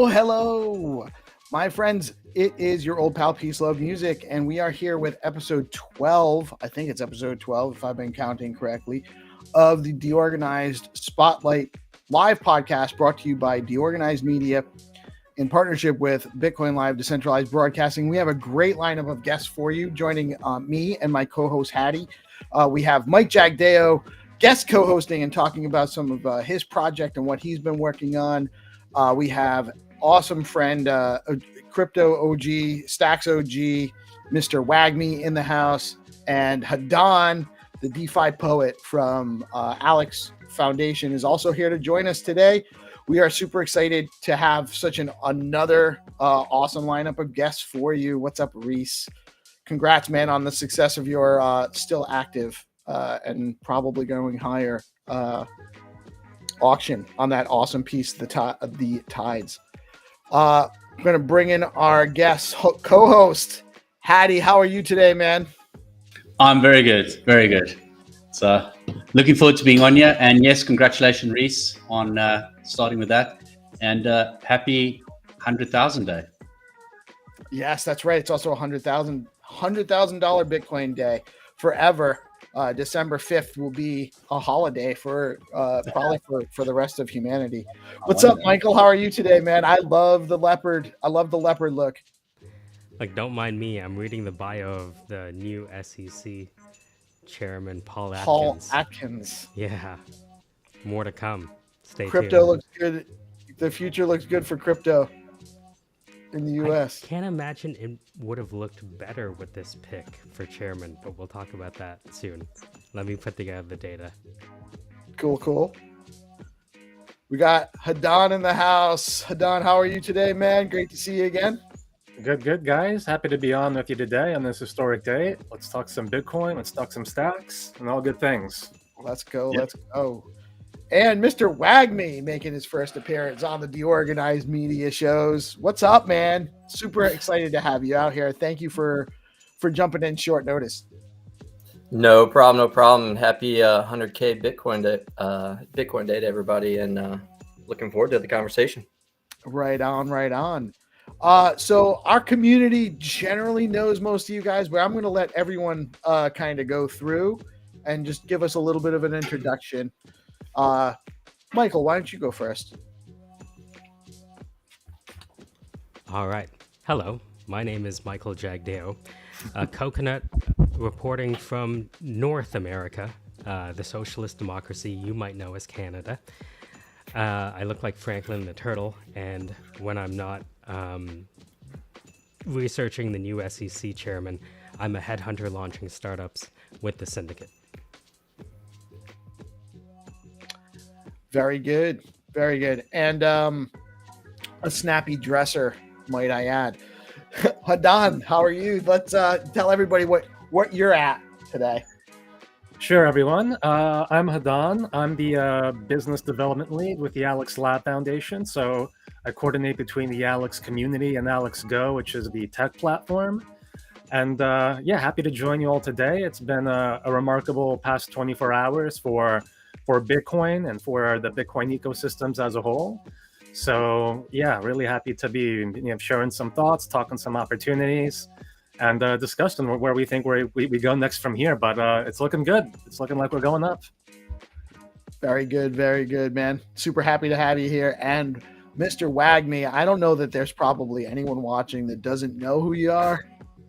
Hello, my friends. It is your old pal PeaceLoveMusic, and we are here with episode 12. I think it's episode 12, if I've been counting correctly, of the DeOrganized Spotlight live podcast brought to you by DeOrganized Media in partnership with Bitcoin Live Decentralized Broadcasting. We have a great lineup of guests for you, joining me and my co-host Haddy. We have Mike Jagdao, guest co-hosting and talking about some of his project and what he's been working on. We have awesome friend, Crypto OG, Stacks OG, Mr. Wagme in the house, and Hadan, the DeFi poet from Alex Foundation, is also here to join us today. We are super excited to have such another awesome lineup of guests for you. What's up, Reese? Congrats, man, on the success of your still active and probably going higher auction on that awesome piece, the Tides. I'm going to bring in our guest co-host, Haddy. How are you today, man? I'm very good. Very good. So looking forward to being on here. And yes, congratulations, Reese, on starting with that. And happy 100,000 day. Yes, that's right. It's also $100,000 Bitcoin day forever. December 5th will be a holiday for probably for the rest of humanity. What's up, Michael? How are you today, man? I love the leopard. I love the leopard look. Like, don't mind me. I'm reading the bio of the new SEC chairman, Paul Atkins. Yeah. More to come. Stay Crypto tuned. looks good. The future looks good for crypto in the U.S. I can't imagine it would have looked better with this pick for chairman, but we'll talk about that soon. Let me put together the data. Cool. We got Hadan in the house. Hadan, how are you today, man? Great to see you again. Good, guys. Happy to be on with you today on this historic day. Let's talk some Bitcoin. Let's talk some stacks and all good things. Let's go. Yep. Let's go. And Mr. Wagme making his first appearance on the DeOrganized Media shows. What's up, man? Super excited to have you out here. Thank you for jumping in short notice. No problem. Happy 100K Bitcoin Day to everybody, and looking forward to the conversation. Right on. So our community generally knows most of you guys, but I'm going to let everyone kind of go through and just give us a little bit of an introduction. Michael, why don't you go first? All right. Hello. My name is Michael Jagdao, Coconut, reporting from North America, the socialist democracy you might know as Canada. I look like Franklin the Turtle, and when I'm not researching the new SEC chairman, I'm a headhunter launching startups with the Syndicate. Very good. And a snappy dresser might I add. Hadan, how are you? Let's tell everybody what you're at today. Sure, everyone. I'm Hadan. I'm the business development lead with the Alex Lab Foundation. So I coordinate between the Alex community and Alex Go, which is the tech platform. And happy to join you all today. It's been a remarkable past 24 hours for Bitcoin and for the Bitcoin ecosystems as a whole. So really happy to be sharing some thoughts, talking some opportunities, and discussing where we think we go next from here. But it's looking good. It's looking like we're going up. Very good, man. Super happy to have you here. And Mr. WAGME, I don't know that there's probably anyone watching that doesn't know who you are,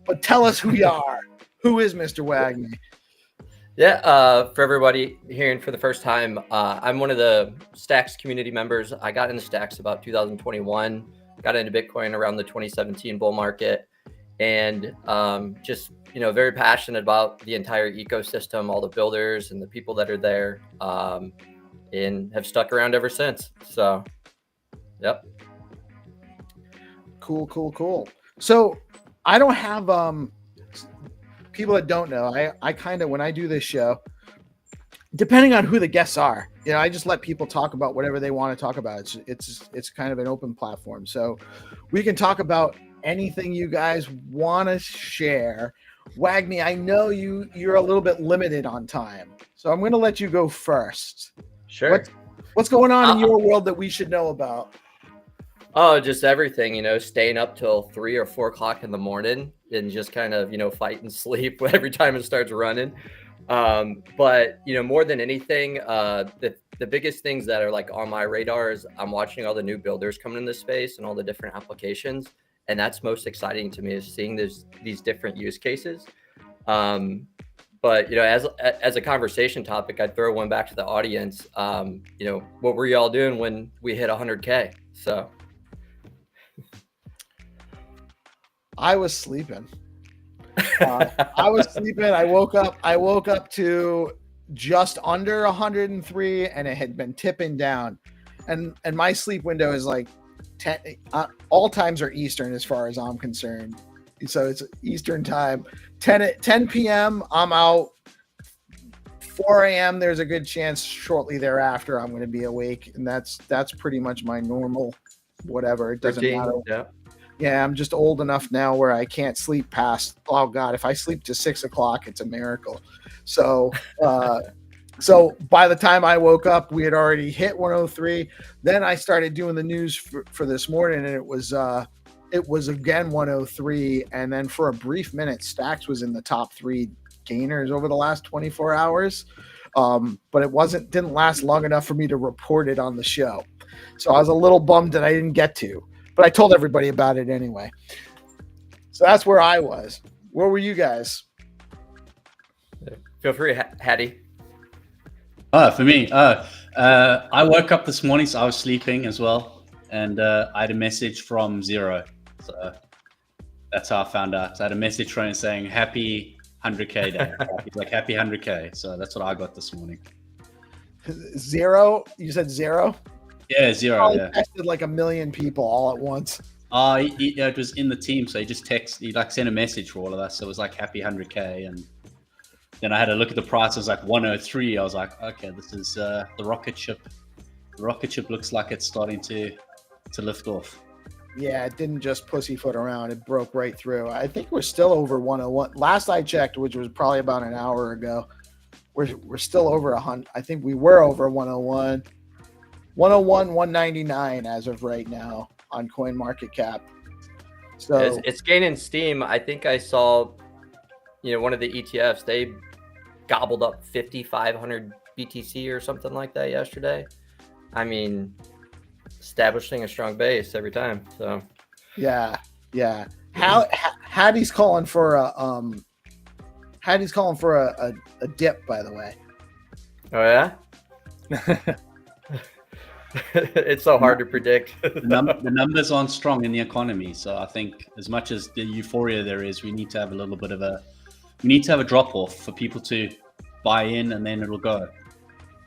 but tell us who you are. Who is Mr. WAGME? Yeah, for everybody hearing for the first time, I'm one of the Stacks community members. I got into Stacks about 2021, got into Bitcoin around the 2017 bull market, and just, very passionate about the entire ecosystem, all the builders and the people that are there, and have stuck around ever since. So, yep. Cool. So I don't have people that don't know, I kind of, when I do this show, depending on who the guests are, I just let people talk about whatever they want to talk about. It's kind of an open platform, so we can talk about anything you guys want to share. WAGME, I know you're a little bit limited on time, so I'm going to let you go first. Sure. What's going on in your world that we should know about? Oh, just everything, staying up till 3 or 4 o'clock in the morning and just kind of, fight and sleep every time it starts running. But, more than anything, the biggest things that are like on my radar is I'm watching all the new builders coming in this space and all the different applications. And that's most exciting to me, is seeing these different use cases. But, as a conversation topic, I'd throw one back to the audience. What were y'all doing when we hit 100K? So. I was sleeping. I woke up to just under 103, and it had been tipping down. And my sleep window is like 10. All times are Eastern as far as I'm concerned. So it's Eastern time. 10 p.m. I'm out. 4 a.m. there's a good chance shortly thereafter I'm going to be awake, and that's pretty much my normal whatever. It doesn't matter. Yeah, I'm just old enough now where I can't sleep past, oh God, if I sleep to 6 o'clock, it's a miracle. So by the time I woke up, we had already hit 103. Then I started doing the news for this morning, and it was again 103. And then for a brief minute, Stacks was in the top 3 gainers over the last 24 hours. But it didn't last long enough for me to report it on the show. So I was a little bummed that I didn't get to. But I told everybody about it anyway. So that's where I was. Where were you guys? Feel free, Haddy. For me, I woke up this morning, so I was sleeping as well. And I had a message from Zero. So that's how I found out. So I had a message from him saying, happy 100K day. He's like, happy 100K. So that's what I got this morning. Zero? You said Zero? Yeah, Zero. He texted like 1 million people all at once. It was in the team, so he sent a message for all of us. So it was like happy 100K, and then I had a look at the price. It was like 103. I was like, okay, this is the rocket ship. The rocket ship looks like it's starting to lift off. Yeah, it didn't just pussyfoot around. It broke right through. I think we're still over 101. Last I checked, which was probably about an hour ago, we're still over 100. I think we were over 101. 101, 199 as of right now on CoinMarketCap. So it's gaining steam. I think I saw, one of the ETFs, they gobbled up 5,500 BTC or something like that yesterday. I mean, establishing a strong base every time. So yeah. Haddy's calling for a dip, by the way. Oh yeah. It's so hard to predict. The numbers aren't strong in the economy, so I think as much as the euphoria there is, we need to have a drop off for people to buy in, and then it'll go.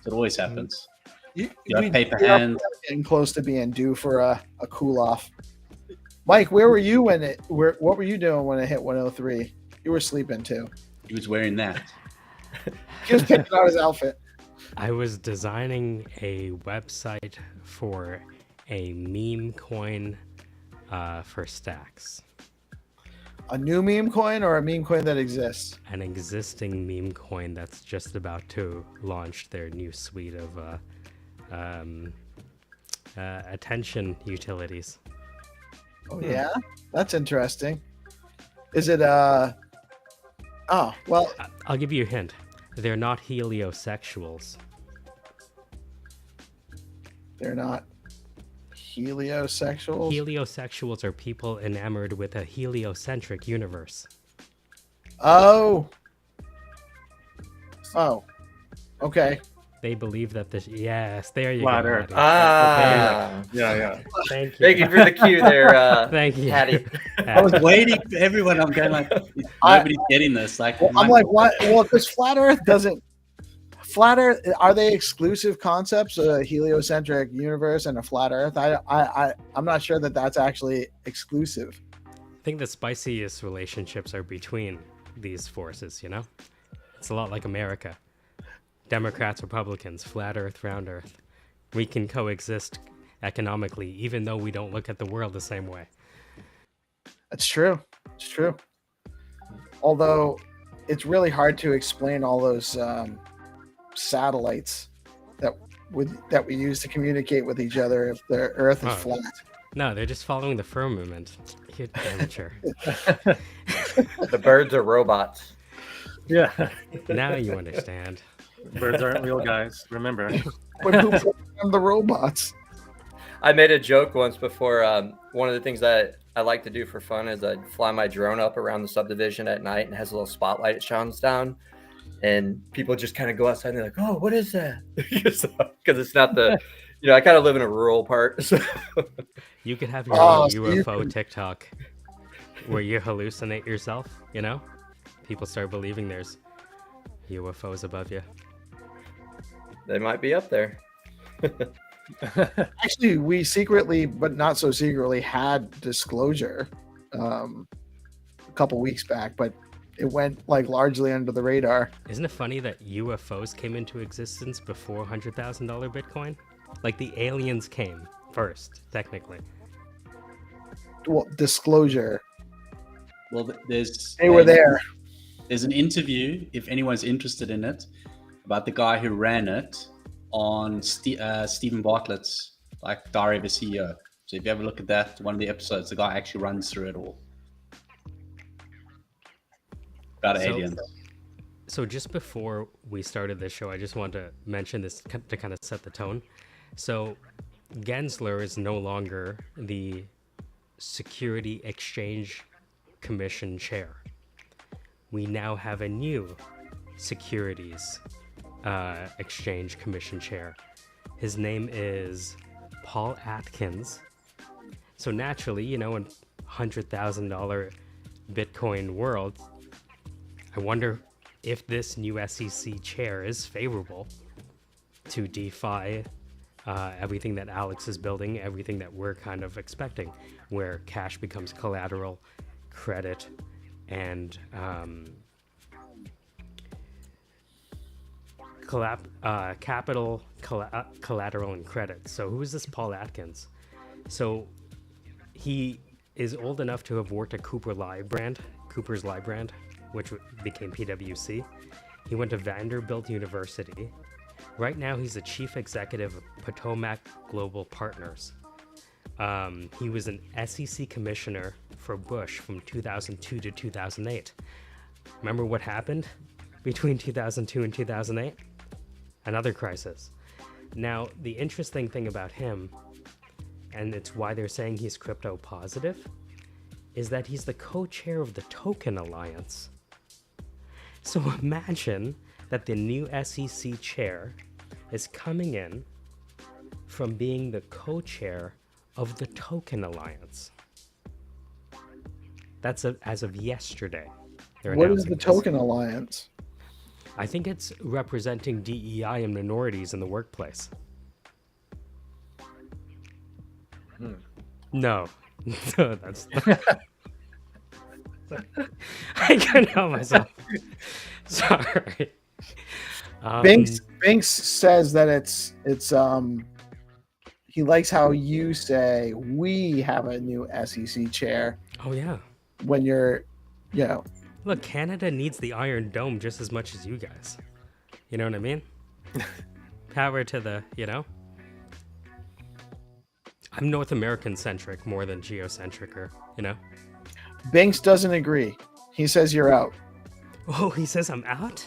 So it always happens. You have paper hands. Getting close to being due for a cool off. Mike, where were you when what were you doing when it hit 103? You were sleeping too. He was wearing that. He was picking out his outfit. I was designing a website for a meme coin for stacks. A new meme coin or a meme coin that exists? An existing meme coin that's just about to launch their new suite of attention utilities. Oh yeah, that's interesting. Is it oh well? I'll give you a hint. They're not heliosexuals. They're not heliosexuals. Heliosexuals are people enamored with a heliocentric universe. Oh. Okay. They believe that this. Yes, there you Flat go. Earth. Haddy. Yeah. Thank you. Thank you for the cue there, Thank you. Hattie. I was waiting for everyone. I'm going like, nobody's getting this. Like, Well, I'm like, what? Well, because flat Earth doesn't. Flat Earth, are they exclusive concepts? A heliocentric universe and a flat Earth? I'm not sure that that's actually exclusive. I think the spiciest relationships are between these forces, you know? It's a lot like America. Democrats, Republicans, flat Earth, round Earth. We can coexist economically, even though we don't look at the world the same way. That's true. It's true. Although it's really hard to explain all those satellites that we use to communicate with each other if the Earth is Oh. flat. No, they're just following the firmament. You amateur. The birds are robots. Yeah. Now you understand. Birds aren't real, guys. Remember. But who programmed the robots? I made a joke once before. One of the things that I like to do for fun is I'd fly my drone up around the subdivision at night and it has a little spotlight it shines down. And people just kind of go outside and they're like, oh, what is that? Because it's not the, I kind of live in a rural part. So. You could have your Oh, own so you UFO can- TikTok where you hallucinate yourself, you know? People start believing there's UFOs above you. They might be up there. Actually, we secretly, but not so secretly, had disclosure a couple weeks back, but it went like largely under the radar. Isn't it funny that UFOs came into existence before $100,000 Bitcoin? Like the aliens came first, technically. Well, disclosure. well, there's They were there. There's an interview, if anyone's interested in it, about the guy who ran it on Stephen Bartlett's like Diary of a CEO. So if you have a look at that, one of the episodes, the guy actually runs through it all about aliens. So just before we started this show, I just wanted to mention this to kind of set the tone. So Gensler is no longer the Security Exchange Commission chair. We now have a new Securities Exchange Commission chair. His name is Paul Atkins. So naturally, in $100,000 Bitcoin world, I wonder if this new SEC chair is favorable to DeFi, everything that Alex is building, everything that we're kind of expecting, where cash becomes collateral, credit, and capital, collateral, and credit. So who is this Paul Atkins? So he is old enough to have worked at Cooper's Live brand, which became PwC. He went to Vanderbilt University. Right now, he's the chief executive of Potomac Global Partners. He was an SEC commissioner for Bush from 2002 to 2008. Remember what happened between 2002 and 2008? Another crisis. Now, the interesting thing about him, and it's why they're saying he's crypto positive, is that he's the co-chair of the Token Alliance. So imagine that the new SEC chair is coming in from being the co-chair of the Token Alliance. That's as of yesterday. They're What is announcing the this. Token Alliance? I think it's representing DEI and minorities in the workplace. No, No, that's. I couldn't help myself. Sorry. Binks says that it's he likes how you say we have a new SEC chair Oh yeah. when you're, you know, Look, Canada needs the Iron Dome just as much as you guys. You know what I mean? Power to the, you know? I'm North American centric more than geocentric, or, you know? Binks doesn't agree. He says you're out. Oh, he says I'm out?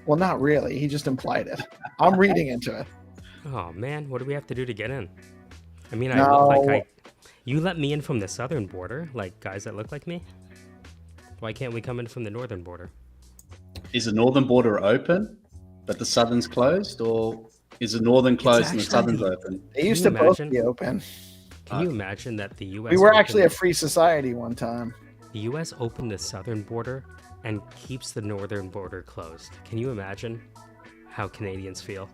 Well, not really. He just implied it. I'm reading into it. Oh man, what do we have to do to get in? I mean, I look like No. you let me in from the southern border, like guys that look like me? Why can't we come in from the northern border? Is the northern border open, but the southern's closed, or is the northern closed and the actually- southern's open? They used you to both imagine? be open. Can you imagine that the U.S. We were opened- actually a free society one time. the U.S. opened the southern border and keeps the northern border closed? Can you imagine how Canadians feel?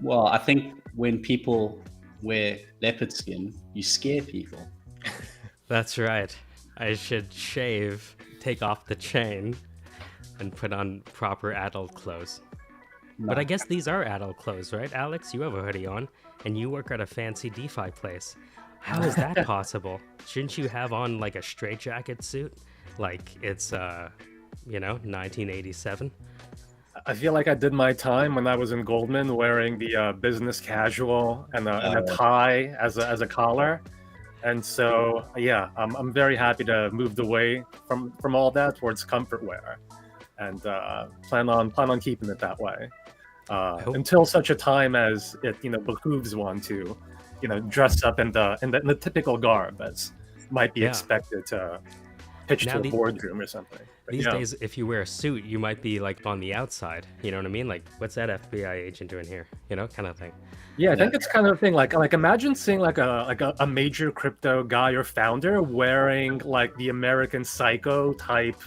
Well, I think when people wear leopard skin, you scare people. That's right. I should shave, take off the chain, and put on proper adult clothes. But I guess these are adult clothes, right, Alex? You have a hoodie on, and you work at a fancy DeFi place. How is that possible? Shouldn't you have on like a straitjacket suit, like it's 1987? I feel like I did my time when I was in Goldman, wearing the business casual and a tie as a collar. And so, yeah, I'm very happy to move away from all that towards comfort wear, and plan on keeping it that way until such a time as it behooves one to dress up in the typical garb as might be Yeah. expected to pitch Now to a the- boardroom or something. But, These yeah. days, if you wear a suit, you might be like on the outside. You know what I mean? Like, what's that FBI agent doing here? You know, kind of thing. Yeah, I think it's kind of thing like imagine seeing like a major crypto guy or founder wearing like the American Psycho type,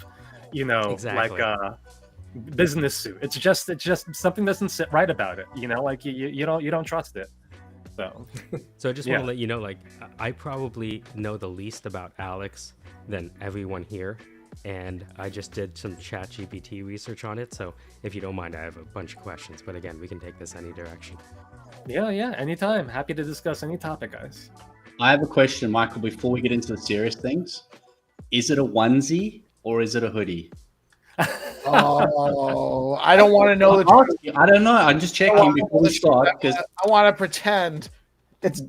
Exactly. like business suit. It's just something doesn't sit right about it. Like you don't trust it. So So I just want Yeah. to let you know, like, I probably know the least about Alex than everyone here. And I just did some ChatGPT research on it. So if you don't mind, I have a bunch of questions. But again, we can take this any direction. yeah, anytime. Happy to discuss any topic, guys. I have a question, Michael, before we get into the serious things. Is it a onesie or is it a hoodie? Oh, I don't want to know the truth. I don't know. I'm just checking before we start because I want to pretend it's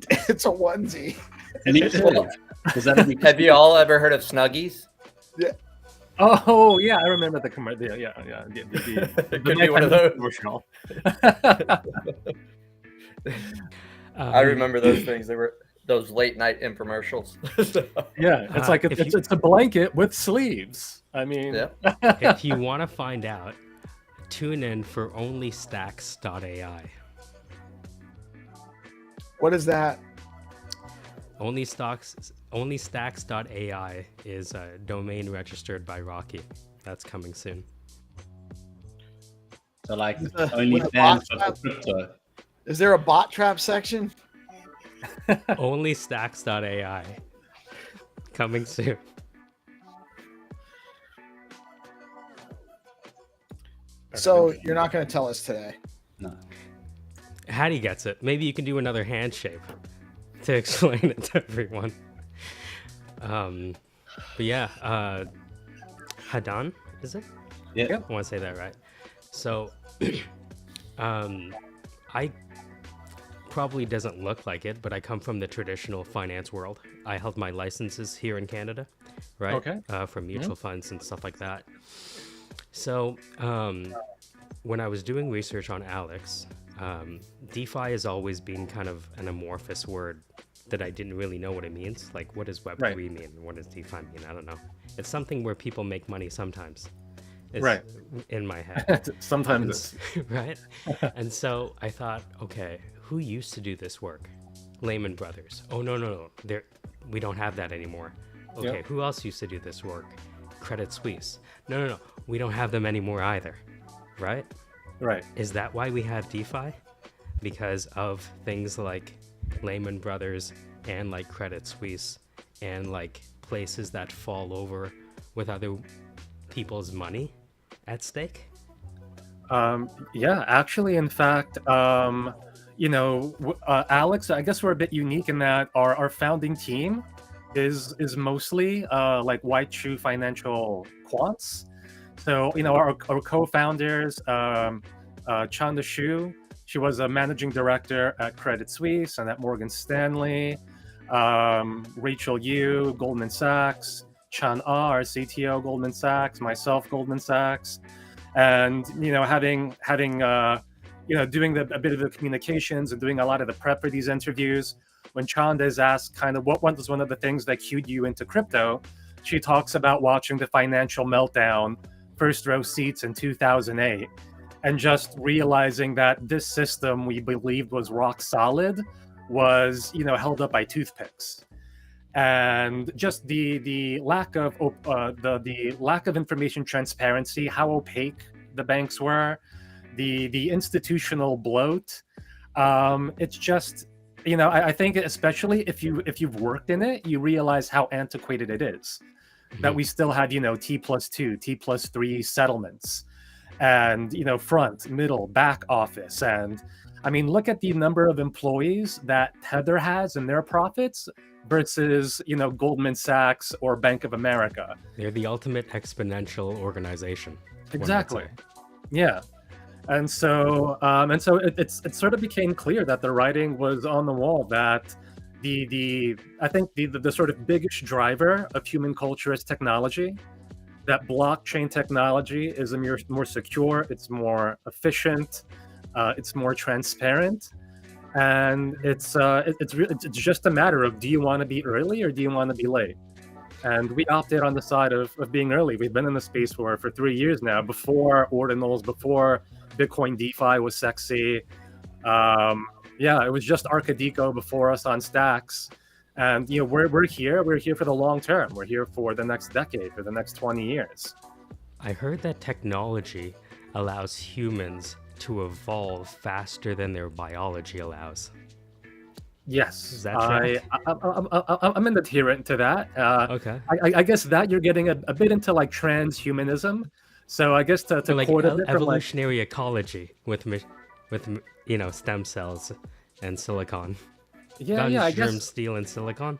a onesie. me too. Because that'd be Have you all ever heard of Snuggies? Oh yeah, I remember the commercial. Yeah. It could be one of those. Commercial. I remember those things. They were those late night infomercials. Yeah, it's like if it's a blanket with sleeves. I mean, Yeah. If you want to find out, tune in for onlystacks.ai. What is that? Onlystacks.ai is a domain registered by Rocky. That's coming soon. so like With a OnlyFans bot but trap? for crypto. Is there a bot trap section? Onlystacks.ai. Coming soon. So you're not going to tell us today. No. Hattie gets it. Maybe you can do another handshake to explain it to everyone. But yeah, Hadan, is it? Yeah. I want to say that right. So, I probably doesn't look like it, but I come from the traditional finance world. I held my licenses here in Canada, right? Okay. From mutual funds and stuff like that. So, when I was doing research on Alex, DeFi has always been kind of an amorphous word that I didn't really know what it means. Like, what does Web3 Right. mean? What does DeFi mean? I don't know. It's something where people make money sometimes. It's Right. in my head. Sometimes it's Right? And so I thought, okay, who used to do this work? Lehman Brothers. Oh, no. We don't have that anymore. Okay, Yep. who else used to do this work? Credit Suisse. No. We don't have them anymore either. Right? right. Is that why we have DeFi? Because of things like Lehman Brothers and like Credit Suisse and like places that fall over with other people's money at stake? Yeah, actually, in fact, Alex, I guess we're a bit unique in that our founding team is mostly like white shoe financial quants. So our co-founders, Chanda Shu, she was a managing director at Credit Suisse and at Morgan Stanley. Rachel Yu, Goldman Sachs. Chan Ah, our CTO, Goldman Sachs. Myself, Goldman Sachs. And having doing a bit of the communications and doing a lot of the prep for these interviews, when Chanda is asked kind of what was one of the things that cued you into crypto, she talks about watching the financial meltdown, first row seats in 2008, and just realizing that this system we believed was rock solid was held up by toothpicks. And just the lack of the lack of information transparency, how opaque the banks were, the institutional bloat. It's just I think especially if you've worked in it, you realize how antiquated it is. That we still have T+2, T+3 settlements, and front, middle, back office, and I mean look at the number of employees that Tether has in their profits versus Goldman Sachs or Bank of America. They're the ultimate exponential organization. Exactly. Yeah. And so it sort of became clear that the writing was on the wall that I think the sort of biggest driver of human culture is technology. That blockchain technology is more secure, it's more efficient, it's more transparent. And it's just a matter of, do you want to be early or do you want to be late? And we opted on the side of being early. We've been in the space for 3 years now, before ordinals, before Bitcoin DeFi was sexy. It was just Arcadico before us on Stacks. And we're here for the long term. We're here for the next decade, for the next 20 years. I heard that technology allows humans to evolve faster than their biology allows. Yes, Is that right? I'm an adherent to that. Okay. I guess that you're getting a bit into like transhumanism. So I guess to So like quote a bit from evolutionary ecology with stem cells and silicon. Guns, I guess germs, steel, and silicon.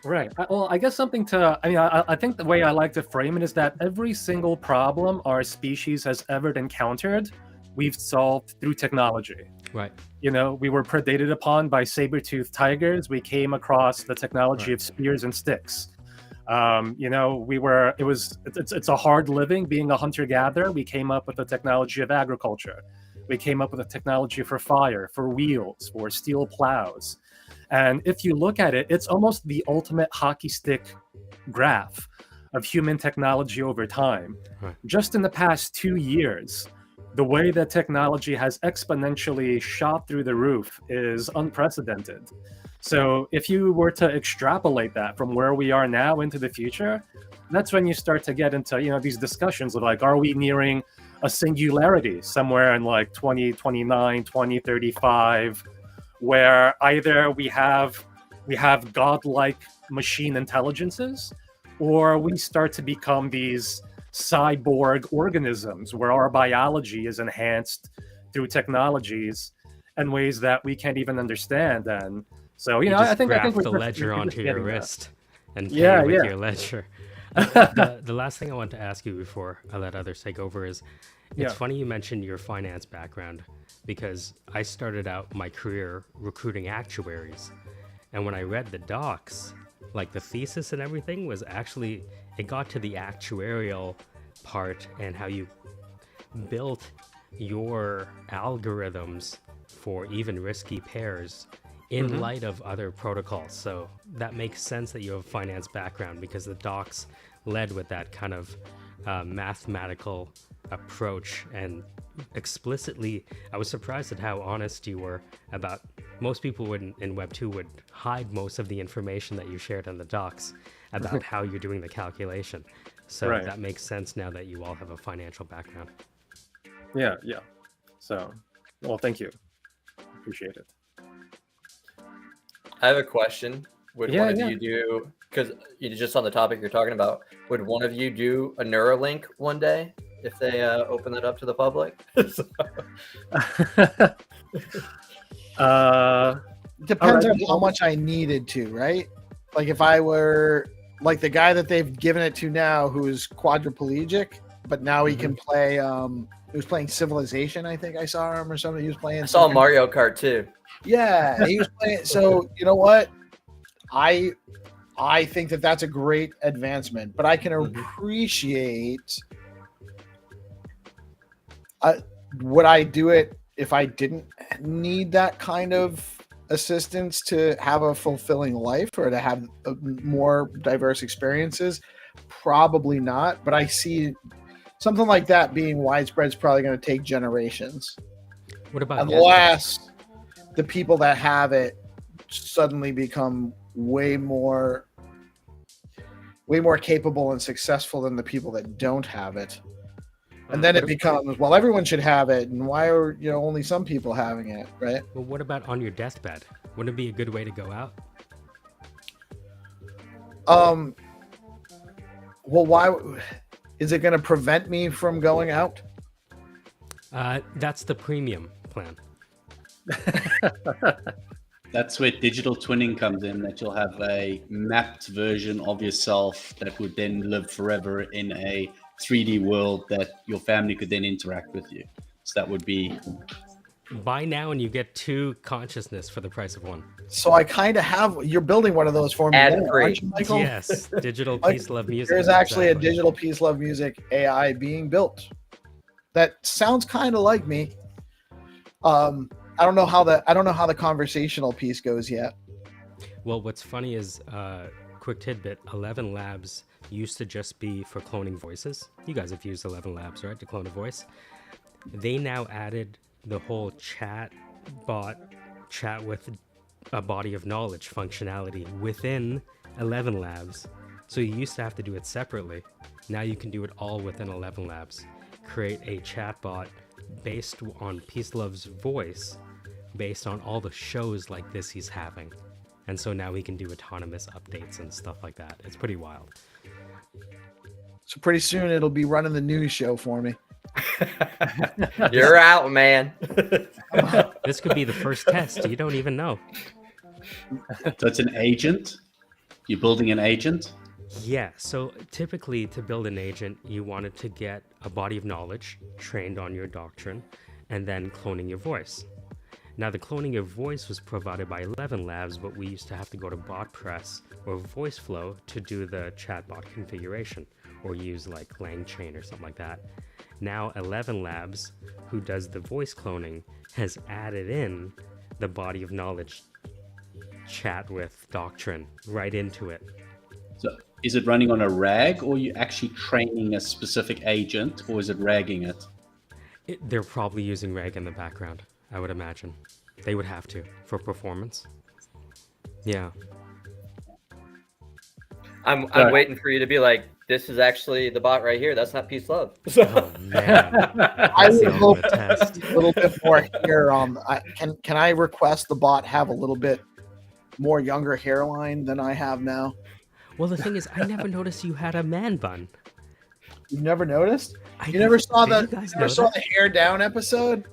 right. I guess something to. I mean, I think the way I like to frame it is that every single problem our species has ever encountered, we've solved through technology. Right. We were predated upon by saber-toothed tigers. We came across the technology of spears and sticks. It's a hard living being a hunter-gatherer. We came up with the technology of agriculture. We came up with a technology for fire, for wheels, for steel plows. And if you look at it, it's almost the ultimate hockey stick graph of human technology over time. Right. Just in the past 2 years, the way that technology has exponentially shot through the roof is unprecedented. So if you were to extrapolate that from where we are now into the future, that's when you start to get into these discussions of like, are we nearing a singularity somewhere in like 2029, 2035, where either we have godlike machine intelligences, or we start to become these cyborg organisms where our biology is enhanced through technologies in ways that we can't even understand. And so I think graph the ledger onto your wrist and pay with your ledger. The last thing I want to ask you before I let others take over is, it's funny you mentioned your finance background, because I started out my career recruiting actuaries, and when I read the docs, like the thesis and everything was actually, it got to the actuarial part and how you built your algorithms for even risky pairs in light of other protocols. So that makes sense that you have a finance background, because the docs led with that kind of mathematical approach, and explicitly, I was surprised at how honest you were about, most people in Web 2 would hide most of the information that you shared on the docs about how you're doing the calculation. So that makes sense now that you all have a financial background. Yeah. So, well, thank you. Appreciate it. I have a question. Would one of you do because just on the topic you're talking about, would one of you do a Neuralink one day if they open that up to the public? Depends All on right. how much I needed to, right? Like if I were like the guy that they've given it to now, who's quadriplegic, but now he can play. He was playing Civilization, I think I saw him or something. He was playing. I saw Mario Kart too. Yeah, he was playing. So you know what? I think that that's a great advancement, but I can appreciate. Would I do it if I didn't need that kind of assistance to have a fulfilling life or to have more diverse experiences? Probably not, but I see something like that being widespread is probably going to take generations. What about Unless the people that have it suddenly become way more capable and successful than the people that don't have it. And then it becomes, well, everyone should have it, and why are only some people having it, right? Well, what about on your deathbed? Wouldn't it be a good way to go out? Well, why is it going to prevent me from going out? That's the premium plan. That's where digital twinning comes in, that you'll have a mapped version of yourself that would then live forever in a 3D world that your family could then interact with you. So that would be... Buy now and you get 2 consciousness for the price of 1. So I kind of have... You're building one of those for me, aren't you, Michael? Yes, digital PeaceLoveMusic. There's actually a digital PeaceLoveMusic AI being built. That sounds kind of like me. I don't know how the conversational piece goes yet. Well, what's funny is, quick tidbit, 11 Labs used to just be for cloning voices. You guys have used 11 Labs, right, to clone a voice? They now added the whole chat with a body of knowledge functionality within 11 Labs. So you used to have to do it separately. Now you can do it all within 11 Labs. Create a chatbot based on PeaceLove's voice, based on all the shows like this he's having. And so now we can do autonomous updates and stuff like that. It's pretty wild. So pretty soon it'll be running the news show for me. You're out, man. This could be the first test. You don't even know. So it's an agent? You're building an agent? Yeah, so typically to build an agent, you wanted to get a body of knowledge trained on your doctrine and then cloning your voice. Now, the cloning your voice was provided by 11 Labs, but we used to have to go to BotPress or VoiceFlow to do the chatbot configuration or use like LangChain or something like that. Now, 11 Labs, who does the voice cloning, has added in the body of knowledge chat with doctrine right into it. So is it running on a RAG, or are you actually training a specific agent, or is it ragging it? They're probably using RAG in the background, I would imagine. They would have to for performance. Yeah. I'm waiting for you to be like, this is actually the bot right here. That's not Peace Love. Oh man. I That's would the hope ultimate test. a little bit more hair on. Can I request the bot have a little bit more younger hairline than I have now? Well, the thing is, I never noticed you had a man bun. You've never noticed? You never saw Did the you guys never know saw that? the hair down episode?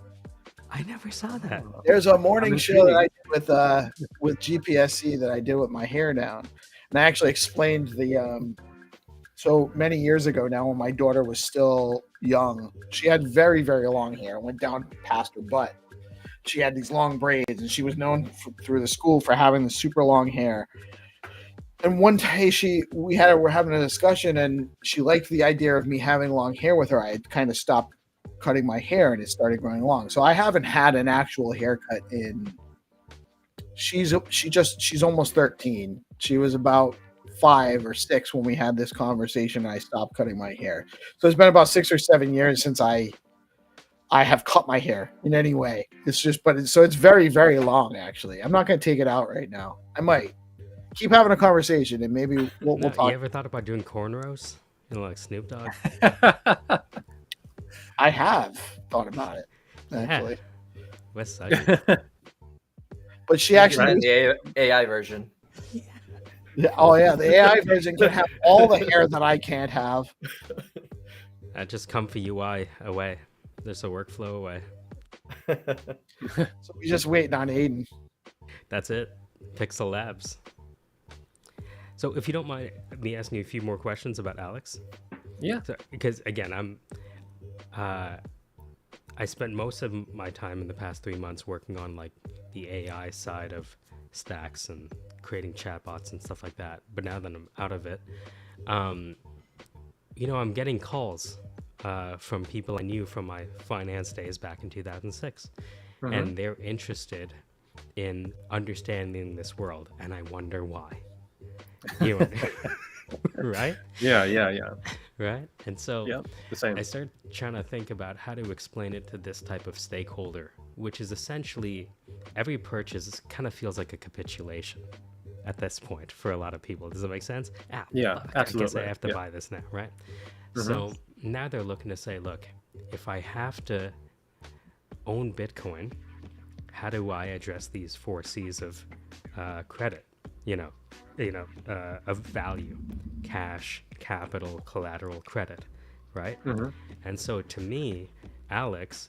I never saw that. There's a morning show that I did with GPSC that I did with my hair down, and I actually explained the so many years ago now when my daughter was still young, she had very, very long hair, went down past her butt. She had these long braids, and she was known through the school for having the super long hair. And one day we're having a discussion, and she liked the idea of me having long hair with her. I had kind of stopped cutting my hair, and it started growing long. So I haven't had an actual haircut in. She's almost 13. She was about 5 or 6 when we had this conversation, and I stopped cutting my hair. So it's been about 6 or 7 years since I have cut my hair in any way. It's very, very long. Actually, I'm not going to take it out right now. I might keep having a conversation, and maybe we'll talk. You ever thought about doing cornrows? Like Snoop Dogg? I have thought about it, actually. Yeah. West Side. But she actually Right, the AI version. Yeah, oh yeah, the AI version can have all the hair that I can't have. Just comfy UI away. There's a workflow away. So we're just waiting on Aiden. That's it. Pixel Labs. So if you don't mind me asking you a few more questions about Alex. Yeah. So, because again, I spent most of my time in the past 3 months working on like the AI side of Stacks and creating chatbots and stuff like that. But now that I'm out of it, I'm getting calls from people I knew from my finance days back in 2006, and they're interested in understanding this world, and I wonder why. Right? Yeah. Right? And so Yeah, the same. I started trying to think about how to explain it to this type of stakeholder, which is essentially every purchase kind of feels like a capitulation at this point for a lot of people. Does that make sense? Yeah, fuck, absolutely. I guess I have to Yeah. buy this now, right? So now they're looking to say, look, if I have to own Bitcoin, how do I address these 4 C's of credit? Of value: cash, capital, collateral, credit, right? And so to me, Alex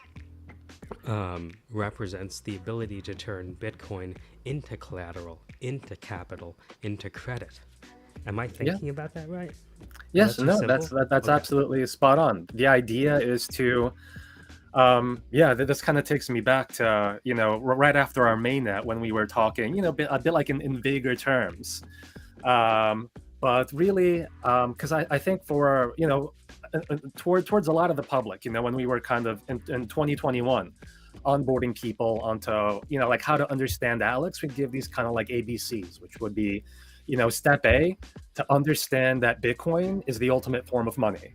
represents the ability to turn Bitcoin into collateral, into capital, into credit. Am I thinking about that right? Yes, Is that too no, simple? that's Okay. absolutely spot on. The idea is to, this kind of takes me back to, right after our mainnet when we were talking, a bit like in vaguer terms. But really, because I think for, towards a lot of the public, when we were kind of in 2021, onboarding people onto, like how to understand Alex, we give these kind of like ABCs, which would be, step A, to understand that Bitcoin is the ultimate form of money,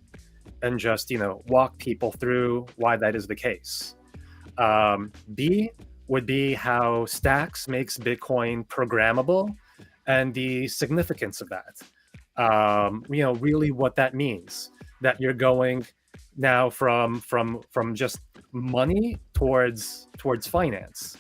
and just, walk people through why that is the case. B would be how Stacks makes Bitcoin programmable and the significance of that. Really what that means, that you're going now from just money towards finance.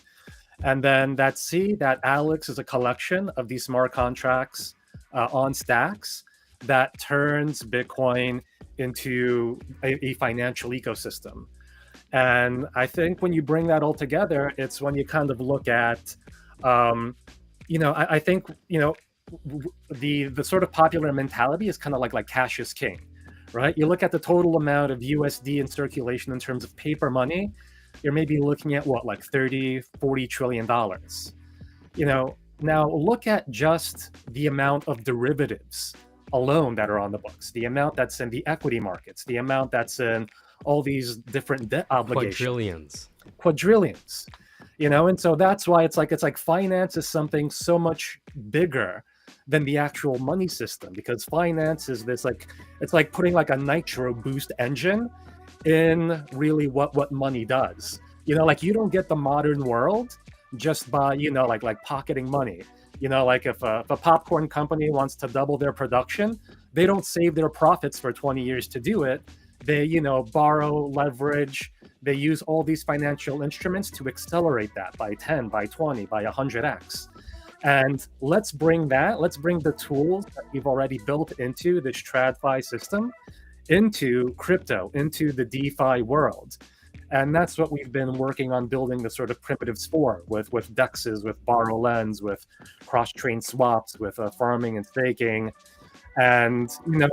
And then that C, that Alex is a collection of these smart contracts on Stacks that turns Bitcoin into a financial ecosystem. And I think when you bring that all together, it's when you kind of look at, I think, the sort of popular mentality is kind of like cash is king, right? You look at the total amount of USD in circulation in terms of paper money, you're maybe looking at what, like 30-40 trillion dollars. Now look at just the amount of derivatives alone that are on the books, the amount that's in the equity markets, the amount that's in all these different debt obligations. Quadrillions. And so that's why it's like finance is something so much bigger than the actual money system, because finance is this, like, it's like putting like a nitro boost engine in really what money does. Like, you don't get the modern world just by, like pocketing money. Like if a popcorn company wants to double their production, they don't save their profits for 20 years to do it. They, borrow, leverage, they use all these financial instruments to accelerate that by 10, by 20, by 100x. And let's bring the tools that we've already built into this TradFi system into crypto, into the DeFi world. And that's what we've been working on building the sort of primitives for, with DEXs, with borrow lends, with cross-chain swaps, with farming and staking. And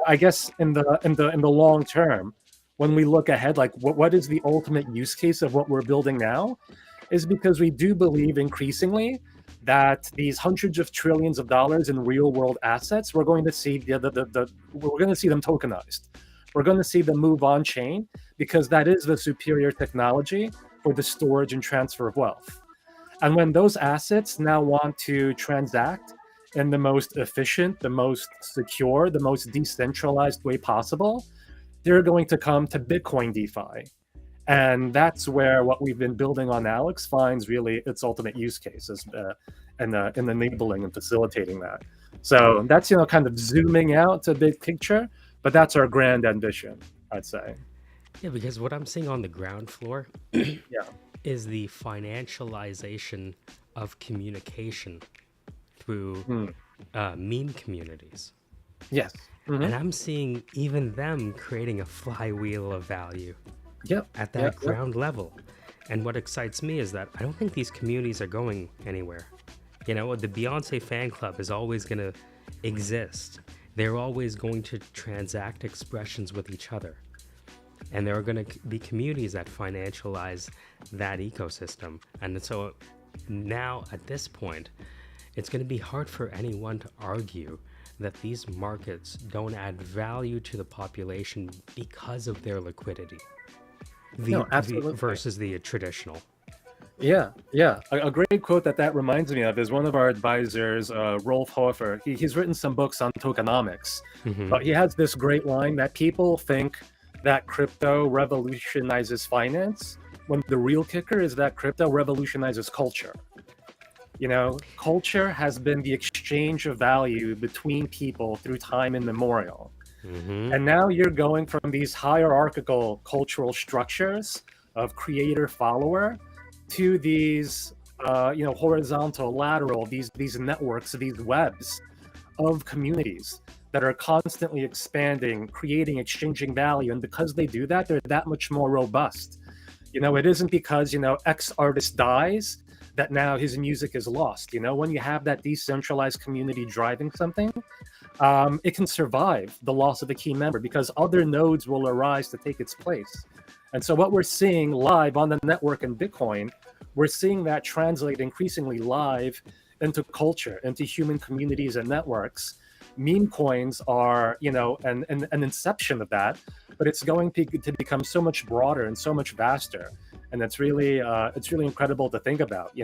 I guess in the long term, when we look ahead, like what is the ultimate use case of what we're building now, is because we do believe increasingly that these hundreds of trillions of dollars in real world assets, we're going to see we're going to see them tokenized. We're going to see them move on chain, because that is the superior technology for the storage and transfer of wealth. And when those assets now want to transact in the most efficient, the most secure, the most decentralized way possible, they're going to come to Bitcoin DeFi. And that's where what we've been building on Alex finds really its ultimate use cases in enabling and facilitating that. So that's, kind of zooming out to big picture, but that's our grand ambition, I'd say. Yeah, because what I'm seeing on the ground floor is the financialization of communication through meme communities. Yes. Mhm. And I'm seeing even them creating a flywheel of value Yep. at that ground level. And what excites me is that I don't think these communities are going anywhere. You know, the Beyonce fan club is always going to exist. They're always going to transact expressions with each other. And there are going to be communities that financialize that ecosystem. And so now at this point, it's going to be hard for anyone to argue that these markets don't add value to the population because of their liquidity. Absolutely. Versus the traditional. Yeah. A great quote that reminds me of is one of our advisors, Rolf Hofer. He's written some books on tokenomics, but he has this great line that people think that crypto revolutionizes finance, when the real kicker is that crypto revolutionizes culture. You know, culture has been the exchange of value between people through time immemorial. And now you're going from these hierarchical cultural structures of creator-follower to these, horizontal, lateral, these networks, these webs of communities that are constantly expanding, creating, exchanging value. And because they do that, they're that much more robust. You know, it isn't because, X artist dies that now his music is lost. You know, when you have that decentralized community driving something, it can survive the loss of a key member because other nodes will arise to take its place. And so what we're seeing live on the network in Bitcoin, we're seeing that translate increasingly live into culture, into human communities and networks. Meme coins are, an inception of that, but it's going to become so much broader and so much vaster. And it's really incredible to think about,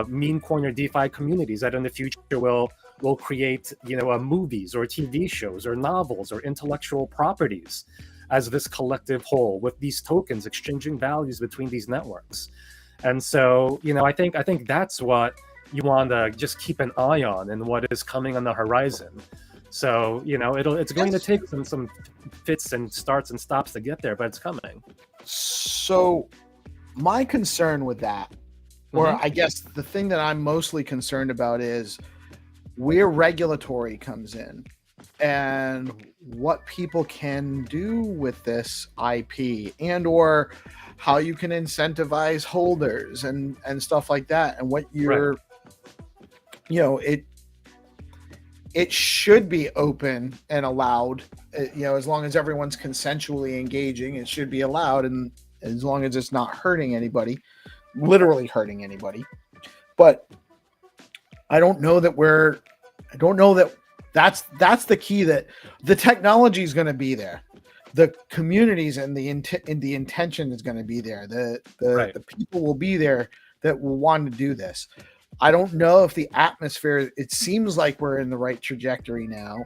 meme coin or DeFi communities that in the future will create, movies or TV shows or novels or intellectual properties as this collective whole with these tokens exchanging values between these networks. And so, I think that's what you want to just keep an eye on and what is coming on the horizon. So, it's going to take some fits and starts and stops to get there, but it's coming. So my concern with that, or I guess the thing that I'm mostly concerned about is where regulatory comes in and what people can do with this IP and or how you can incentivize holders and stuff like that. And what you're, it should be open and allowed, as long as everyone's consensually engaging, it should be allowed. And as long as it's not hurting anybody, literally hurting anybody. But I don't know that that's the key, that the technology is going to be there. The communities and the intention is going to be there. The people will be there that will want to do this. I don't know if the atmosphere, it seems like we're in the right trajectory now,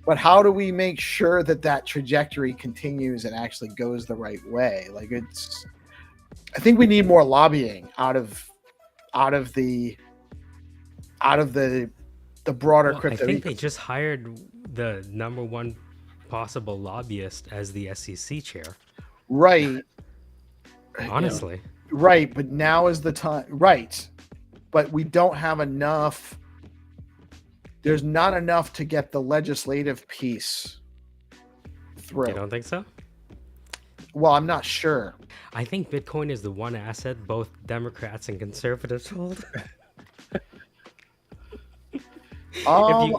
but how do we make sure that trajectory continues and actually goes the right way? I think we need more lobbying out of the broader crypto. I think they just hired the number one possible lobbyist as the SEC chair. Right. Honestly. Right, but now is the time. Right. But we don't have enough. There's not enough to get the legislative piece through. You don't think so? Well, I'm not sure. I think Bitcoin is the one asset both Democrats and conservatives hold.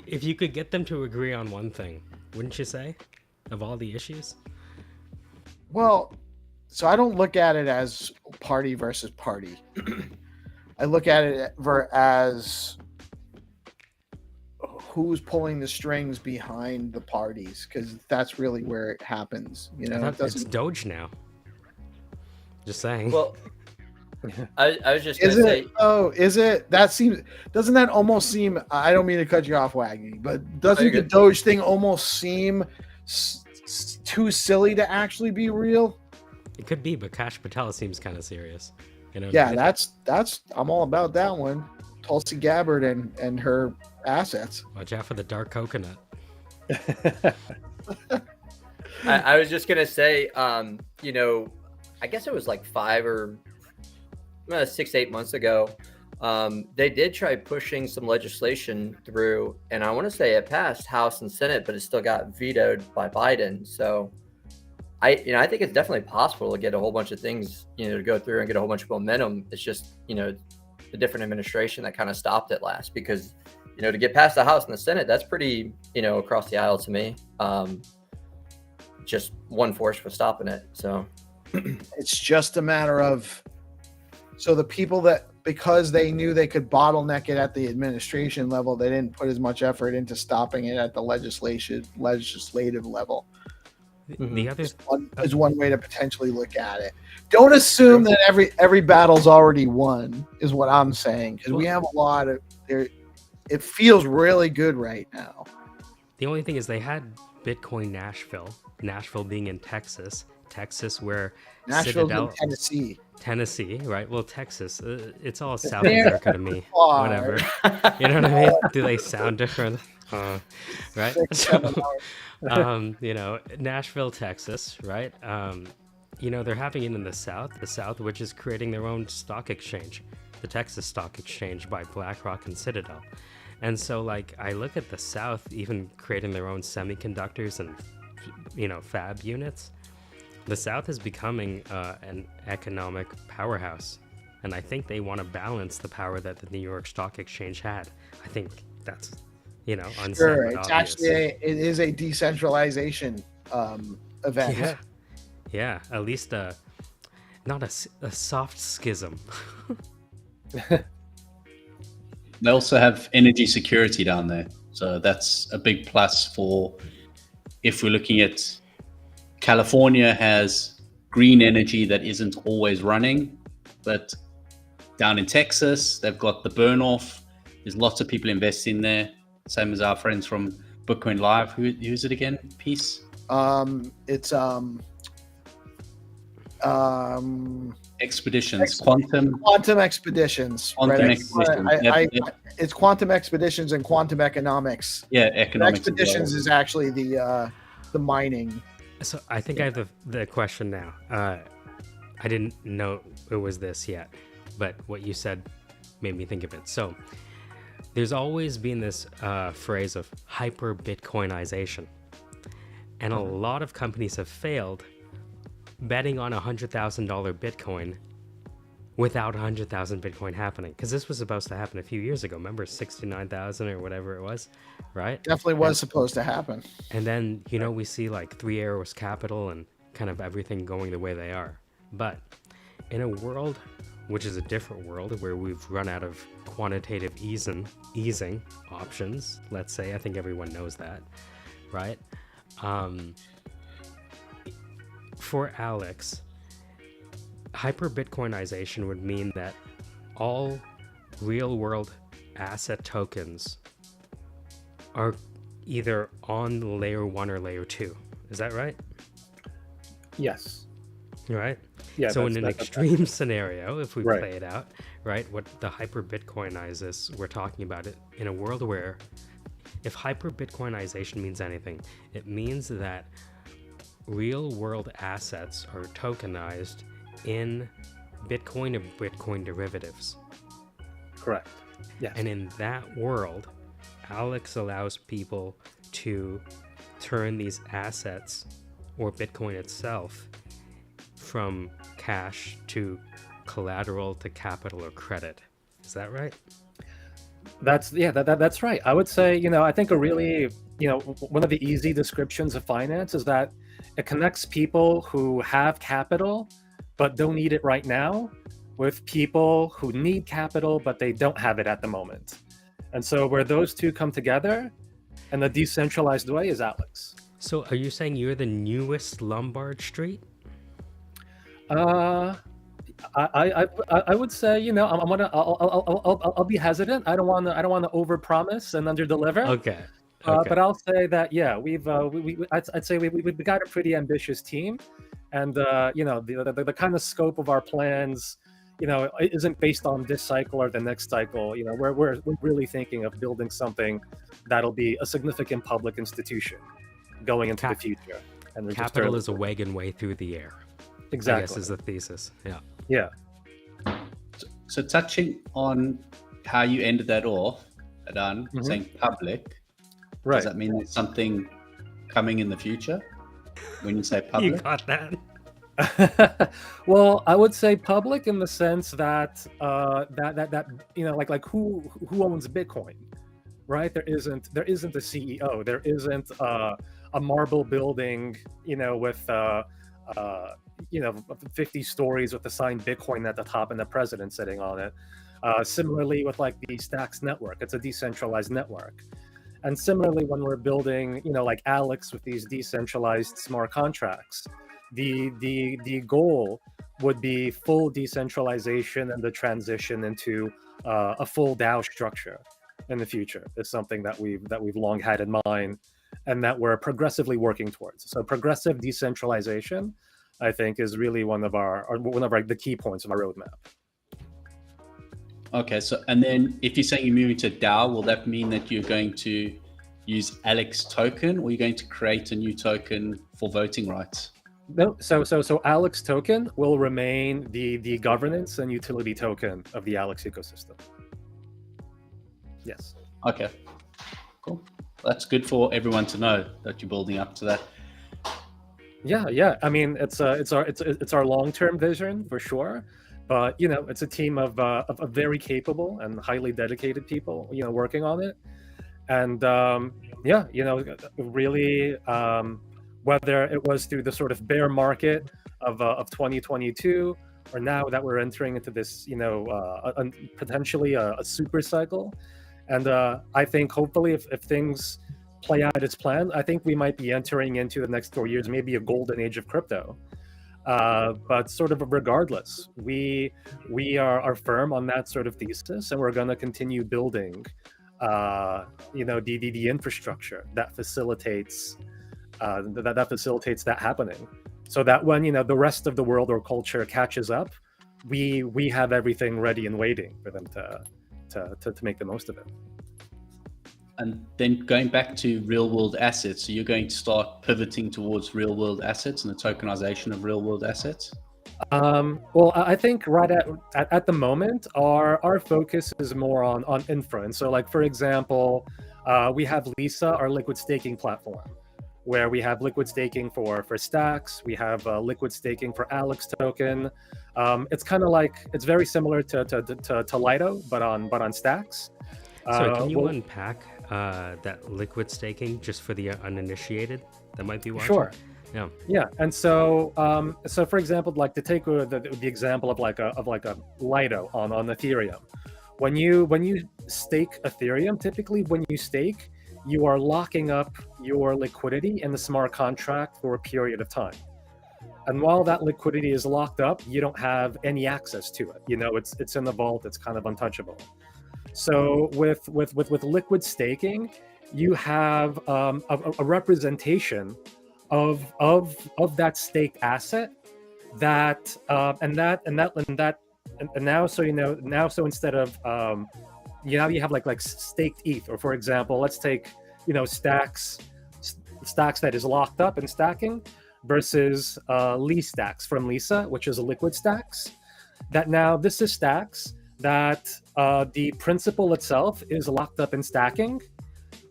If you could get them to agree on one thing, wouldn't you say, of all the issues? Well, so I don't look at it as party versus party. I look at it as who's pulling the strings behind the parties, because that's really where it happens. It's Doge now. Just saying. Well, I was just going to say. Oh, is it? Doesn't that almost seem? I don't mean to cut you off, Waggy, but doesn't the Doge thing almost seem too silly to actually be real? It could be, but Kash Patel seems kind of serious. Yeah, that's I'm all about that one. Tulsi Gabbard and her assets. Watch out for the dark coconut. I was just gonna say, I guess it was like 5 or 6-8 months ago. They did try pushing some legislation through, and I want to say it passed House and Senate, but it still got vetoed by Biden. So I think it's definitely possible to get a whole bunch of things, to go through and get a whole bunch of momentum. It's just, the different administration that kind of stopped it last, because, to get past the House and the Senate, that's pretty, across the aisle to me. Just one force was stopping it. So it's just a matter of, so the people that, because they knew they could bottleneck it at the administration level, they didn't put as much effort into stopping it at the legislative level. The other is one way to potentially look at it. Don't assume that every battle's already won, is what I'm saying, because we have a lot of there. It feels really good right now. The only thing is they had Bitcoin Nashville being in Texas where Nashville's Citadel, in Tennessee, right? Well, Texas, it's all South America to me. Whatever. You know what I mean? Do they sound different? Right? 6-7 hours. Nashville, Texas, right? They're having it in the South, which is creating their own stock exchange, the Texas Stock Exchange by BlackRock and Citadel. And so, I look at the South even creating their own semiconductors and, fab units. The South is becoming an economic powerhouse. And I think they want to balance the power that the New York Stock Exchange had. I think that's, unsaid. Sure, it's obvious. actually it is a decentralization event. Yeah, at least not a soft schism. They also have energy security down there. So that's a big plus for, if we're looking at California has green energy that isn't always running, but down in Texas, they've got the burn off. There's lots of people investing there. Same as our friends from Bitcoin Live. Who's it again? Peace? It's Expeditions. Quantum Expeditions. Quantum right? Expeditions. It's Quantum Expeditions and Quantum Economics. Yeah, economics. Expeditions is actually the mining. So I think I have the question now. I didn't know it was this yet, but what you said made me think of it. So there's always been this phrase of hyper Bitcoinization, and a lot of companies have failed betting on $100,000 Bitcoin without 100,000 Bitcoin happening, because this was supposed to happen a few years ago. Remember 69,000 or whatever it was, right? Definitely was supposed to happen. And then, we see Three Arrows Capital and kind of everything going the way they are. But in a world, which is a different world, where we've run out of quantitative easing options, let's say, I think everyone knows that, right? For Alex, hyper Bitcoinization would mean that all real world asset tokens are either on layer 1 or layer 2. Is that right? Yes. Right? Yeah. So in an extreme scenario, if we Right. play it out, right, what the hyper Bitcoinizes, we're talking about it in a world where, if hyper Bitcoinization means anything, it means that real world assets are tokenized in Bitcoin or Bitcoin derivatives. Correct. Yes. And in that world, Alex allows people to turn these assets or Bitcoin itself from cash to collateral to capital or credit. Is that right? That's right. I would say, I think a really, one of the easy descriptions of finance is that it connects people who have capital but don't need it right now with people who need capital but they don't have it at the moment. And so where those two come together in a decentralized way is Alex. So are you saying you're the newest Lombard Street? I would say, I'll be hesitant. I don't want to overpromise and underdeliver. Okay. But I'll say that I'd say we've got a pretty ambitious team, and the kind of scope of our plans, isn't based on this cycle or the next cycle. We're really thinking of building something that'll be a significant public institution going into the future. And capital is a wagon way through the air. Exactly. I guess is the thesis. Yeah. Yeah. So touching on how you ended that off, Hadan, saying public, Right. does that mean there's something coming in the future when you say You public? got that? Well, I would say public in the sense that that like who owns Bitcoin, right? There isn't a CEO. There isn't a marble building, with 50 stories with the sign Bitcoin at the top and the president sitting on it. Similarly with like the Stacks network, it's a decentralized network. And similarly, when we're building, like Alex with these decentralized smart contracts, the goal would be full decentralization and the transition into a full DAO structure in the future. Is something that we've long had in mind, and that we're progressively working towards. So progressive decentralization, I think, is really one of the key points of our roadmap. Okay, so and then if you're saying you're moving to DAO, will that mean that you're going to use Alex token, or you're going to create a new token for voting rights? No, so Alex token will remain the governance and utility token of the Alex ecosystem. Yes. Okay, cool. That's good for everyone to know that you're building up to that. Yeah. I mean, it's our long-term vision for sure, but it's a team of very capable and highly dedicated people, working on it, and really. Whether it was through the sort of bear market of 2022, or now that we're entering into this, potentially a super cycle. And I think hopefully if things play out as planned, I think we might be entering into the next 4 years, maybe a golden age of crypto. But sort of regardless, we are firm on that sort of thesis, and we're going to continue building, the infrastructure that facilitates that happening, so that when the rest of the world or culture catches up, we have everything ready and waiting for them to make the most of it. And then going back to real world assets, so you're going to start pivoting towards real world assets and the tokenization of real world assets? Well, I think right at the moment, our focus is more on infra. And so, like, for example, we have Lisa, our liquid staking platform, where we have liquid staking for Stacks. We have liquid staking for Alex token. It's kind of like, it's very similar to Lido, but on Stacks. So can you unpack that liquid staking just for the uninitiated that might be watching? Sure. Yeah. And so for example, like to take the example of like a Lido on Ethereum, when you stake Ethereum, typically when you stake, you are locking up your liquidity in the smart contract for a period of time. And while that liquidity is locked up, you don't have any access to it. It's in the vault, it's kind of untouchable. So with liquid staking, you have a representation of that staked asset that now so instead of now you have like staked ETH, or for example, let's take stacks that is locked up in stacking versus Lee stacks from Lisa, which is a liquid stacks. That now this is stacks that the principal itself is locked up in stacking,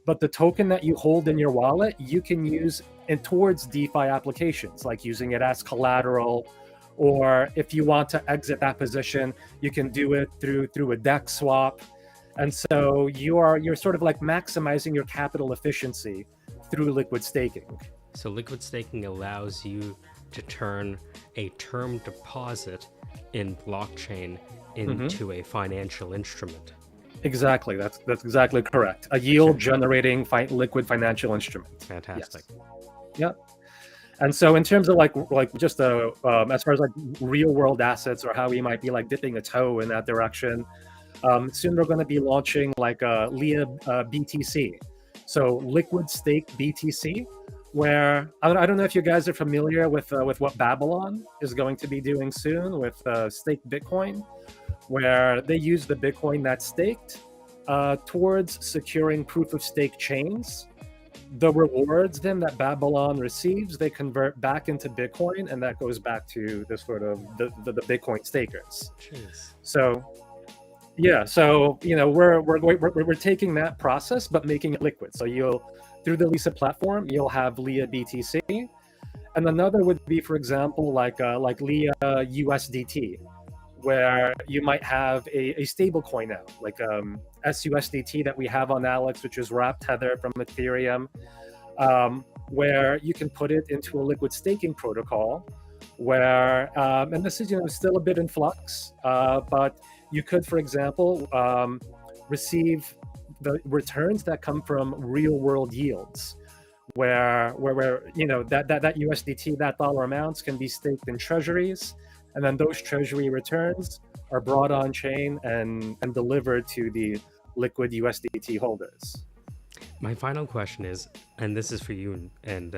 but the token that you hold in your wallet you can use towards DeFi applications, like using it as collateral, or if you want to exit that position, you can do it through a DEX swap. And so you're sort of like maximizing your capital efficiency through liquid staking. So liquid staking allows you to turn a term deposit in blockchain into a financial instrument. Exactly. That's exactly correct. A yield generating liquid financial instrument. Fantastic. Yes. Yep. And so in terms of like just as far as like real world assets, or how we might be like dipping a toe in that direction, soon we're going to be launching like a LIA BTC, so liquid stake BTC, where I don't know if you guys are familiar with what Babylon is going to be doing soon with staked Bitcoin, where they use the Bitcoin that's staked towards securing proof of stake chains. The rewards then that Babylon receives, they convert back into Bitcoin, and that goes back to the sort of the Bitcoin stakers. Jeez. So Yeah, so we're taking that process but making it liquid. So you'll through the Lisa platform, you'll have Leah BTC, and another would be, for example, like Leah USDT, where you might have a stable coin now, like SUSDT that we have on Alex, which is wrapped tether from Ethereum, where you can put it into a liquid staking protocol, where and this is still a bit in flux, but you could, for example, receive the returns that come from real world yields, where that USDT, that dollar amounts can be staked in treasuries, and then those treasury returns are brought on chain and delivered to the liquid USDT holders. My final question is, and this is for you and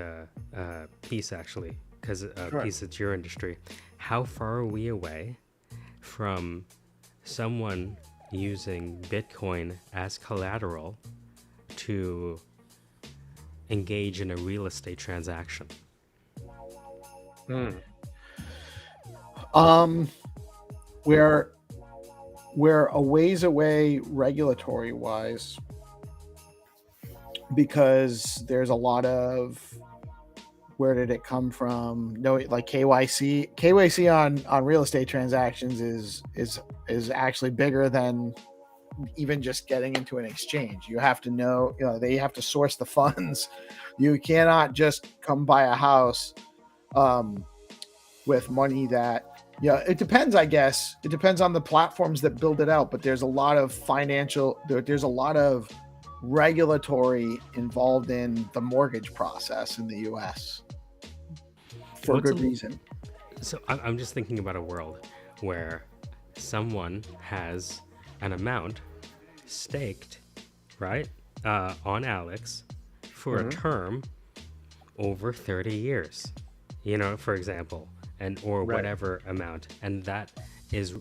Peace, actually, because Sure. Peace, it's your industry. How far are we away from someone using Bitcoin as collateral to engage in a real estate transaction? We're a ways away regulatory wise, because there's a lot of, where did it come from? No, like KYC on real estate transactions is actually bigger than even just getting into an exchange. You have to know, they have to source the funds. You cannot just come buy a house with money that, it depends, I guess. It depends on the platforms that build it out, but there's a lot of there's a lot of regulatory involved in the mortgage process in the US for good reason. So I'm just thinking about a world where someone has an amount staked, right, on Alex for a term over 30 years, for example, or whatever amount, and that is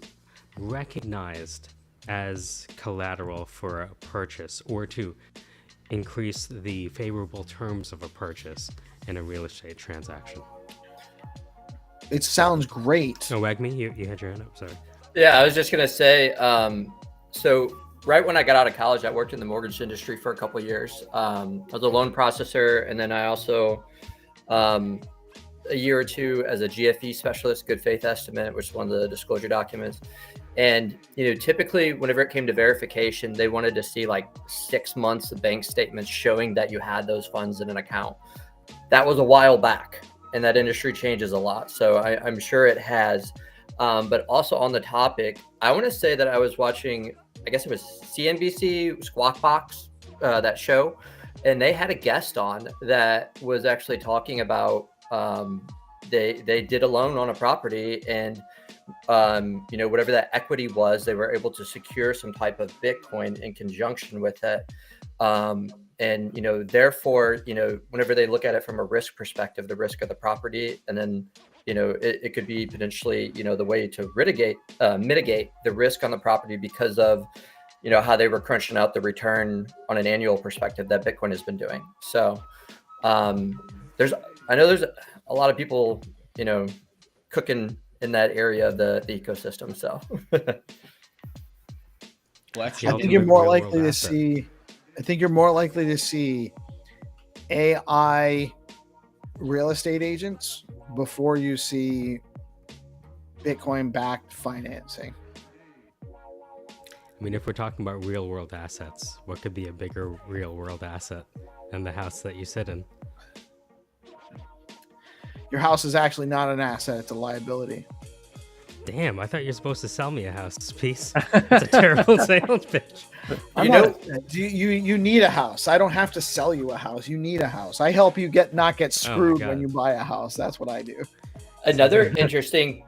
recognized as collateral for a purchase, or to increase the favorable terms of a purchase in a real estate transaction. It sounds great. Oh, Wagme, you had your hand up, sorry. Yeah, I was just going to say, so right when I got out of college, I worked in the mortgage industry for a couple of years. I was a loan processor, and then I also, a year or two as a GFE specialist, good faith estimate, which is one of the disclosure documents. And, typically whenever it came to verification, they wanted to see like 6 months of bank statements showing that you had those funds in an account. That was a while back, and that industry changes a lot. So I'm sure it has. But also on the topic, I want to say that I was watching, I guess it was CNBC Squawk Box, that show, and they had a guest on that was actually talking about they did a loan on a property, and whatever that equity was, they were able to secure some type of Bitcoin in conjunction with it. And, therefore, whenever they look at it from a risk perspective, the risk of the property, and then, it could be potentially, the way to mitigate the risk on the property because of, how they were crunching out the return on an annual perspective that Bitcoin has been doing. So I know there's a lot of people, cooking in that area of the ecosystem. So Well, I think you're more likely to see. I think you're more likely to see AI real estate agents before you see Bitcoin-backed financing. I mean, if we're talking about real-world assets, what could be a bigger real-world asset than the house that you sit in? Your house is actually not an asset; it's a liability. Damn, I thought you were supposed to sell me a house, Peace. It's a terrible sales pitch. You need a house. I don't have to sell you a house. You need a house. I help you not get screwed when you buy a house. That's what I do. Another interesting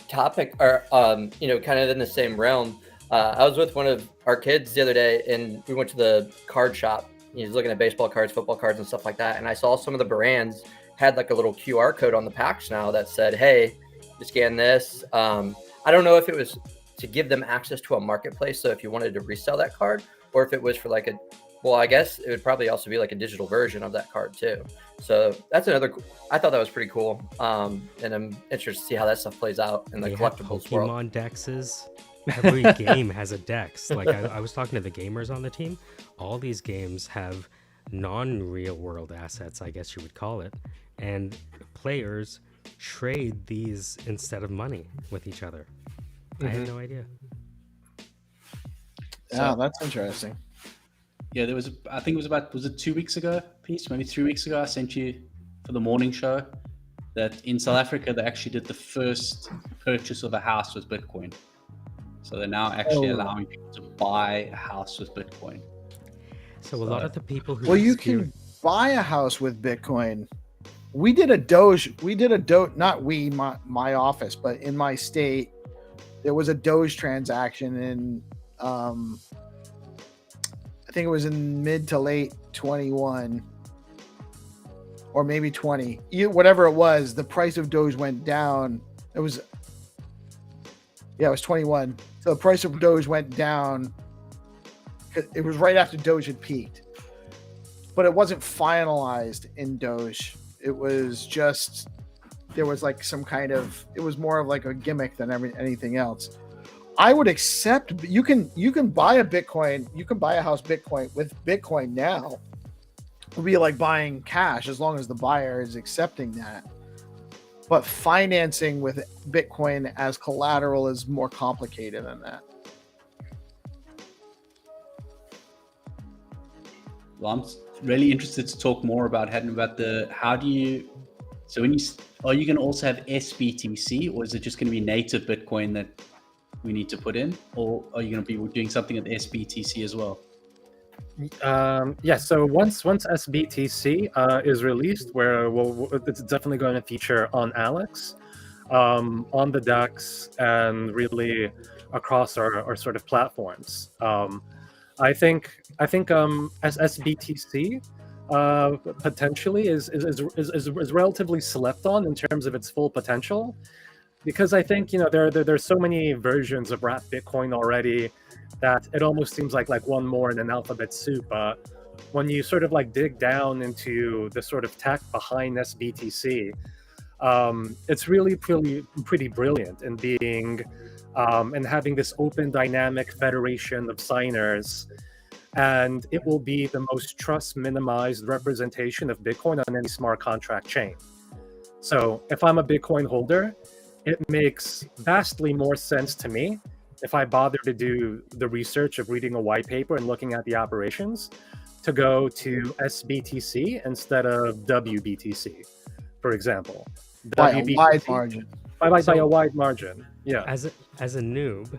topic, or kind of in the same realm. I was with one of our kids the other day, and we went to the card shop. He was looking at baseball cards, football cards, and stuff like that. And I saw some of the brands had like a little QR code on the packs now that said, "Hey, you scan this." I don't know if it was to give them access to a marketplace, so if you wanted to resell that card, or if it was for like I guess it would probably also be like a digital version of that card too. So that's I thought that was pretty cool. And I'm interested to see how that stuff plays out in the collectibles world. Pokemon dexes every game has a dex. Like I was talking to the gamers on the team. All these games have non-real world assets, I guess you would call it, and players trade these instead of money with each other. I had no idea. Yeah, that's interesting. Yeah, there was. I think it was it 2 weeks ago, Peace? Maybe 3 weeks ago. I sent you for the morning show that in South Africa they actually did the first purchase of a house with Bitcoin. So they're now actually allowing people to buy a house with Bitcoin. So a lot of the people who you can buy a house with Bitcoin. We did a Doge. Not we, my office, but in my state, there was a Doge transaction in. I think it was in mid to late 21 or maybe 20. Whatever it was, the price of Doge went down. It was 21. So the price of Doge went down. It was right after Doge had peaked. But it wasn't finalized in Doge. It was just, there was like some kind of, it was more of like a gimmick than anything else. I would accept, you can buy a Bitcoin, you can buy a house Bitcoin with Bitcoin now. It would be like buying cash as long as the buyer is accepting that. But financing with Bitcoin as collateral is more complicated than that. Well, I'm really interested to talk more about how do you, so when are you going to also have SBTC, or is it just going to be native Bitcoin that we need to put in, or are you going to be doing something at SBTC as well? So once SBTC is released, where it's definitely going to feature on Alex, on the DEX, and really across our sort of platforms. I think as SBTC potentially is relatively slept on in terms of its full potential, because I think there's so many versions of wrapped Bitcoin already that it almost seems like one more in an alphabet soup. When you sort of dig down into the sort of tech behind SBTC, it's really pretty brilliant in being and having this open dynamic federation of signers, and it will be the most trust minimized representation of Bitcoin on any smart contract chain. So if I'm a Bitcoin holder, it makes vastly more sense to me, if I bother to do the research of reading a white paper and looking at the operations, to go to SBTC instead of WBTC, for example. By a wide margin. By a wide margin, yeah. As a noob,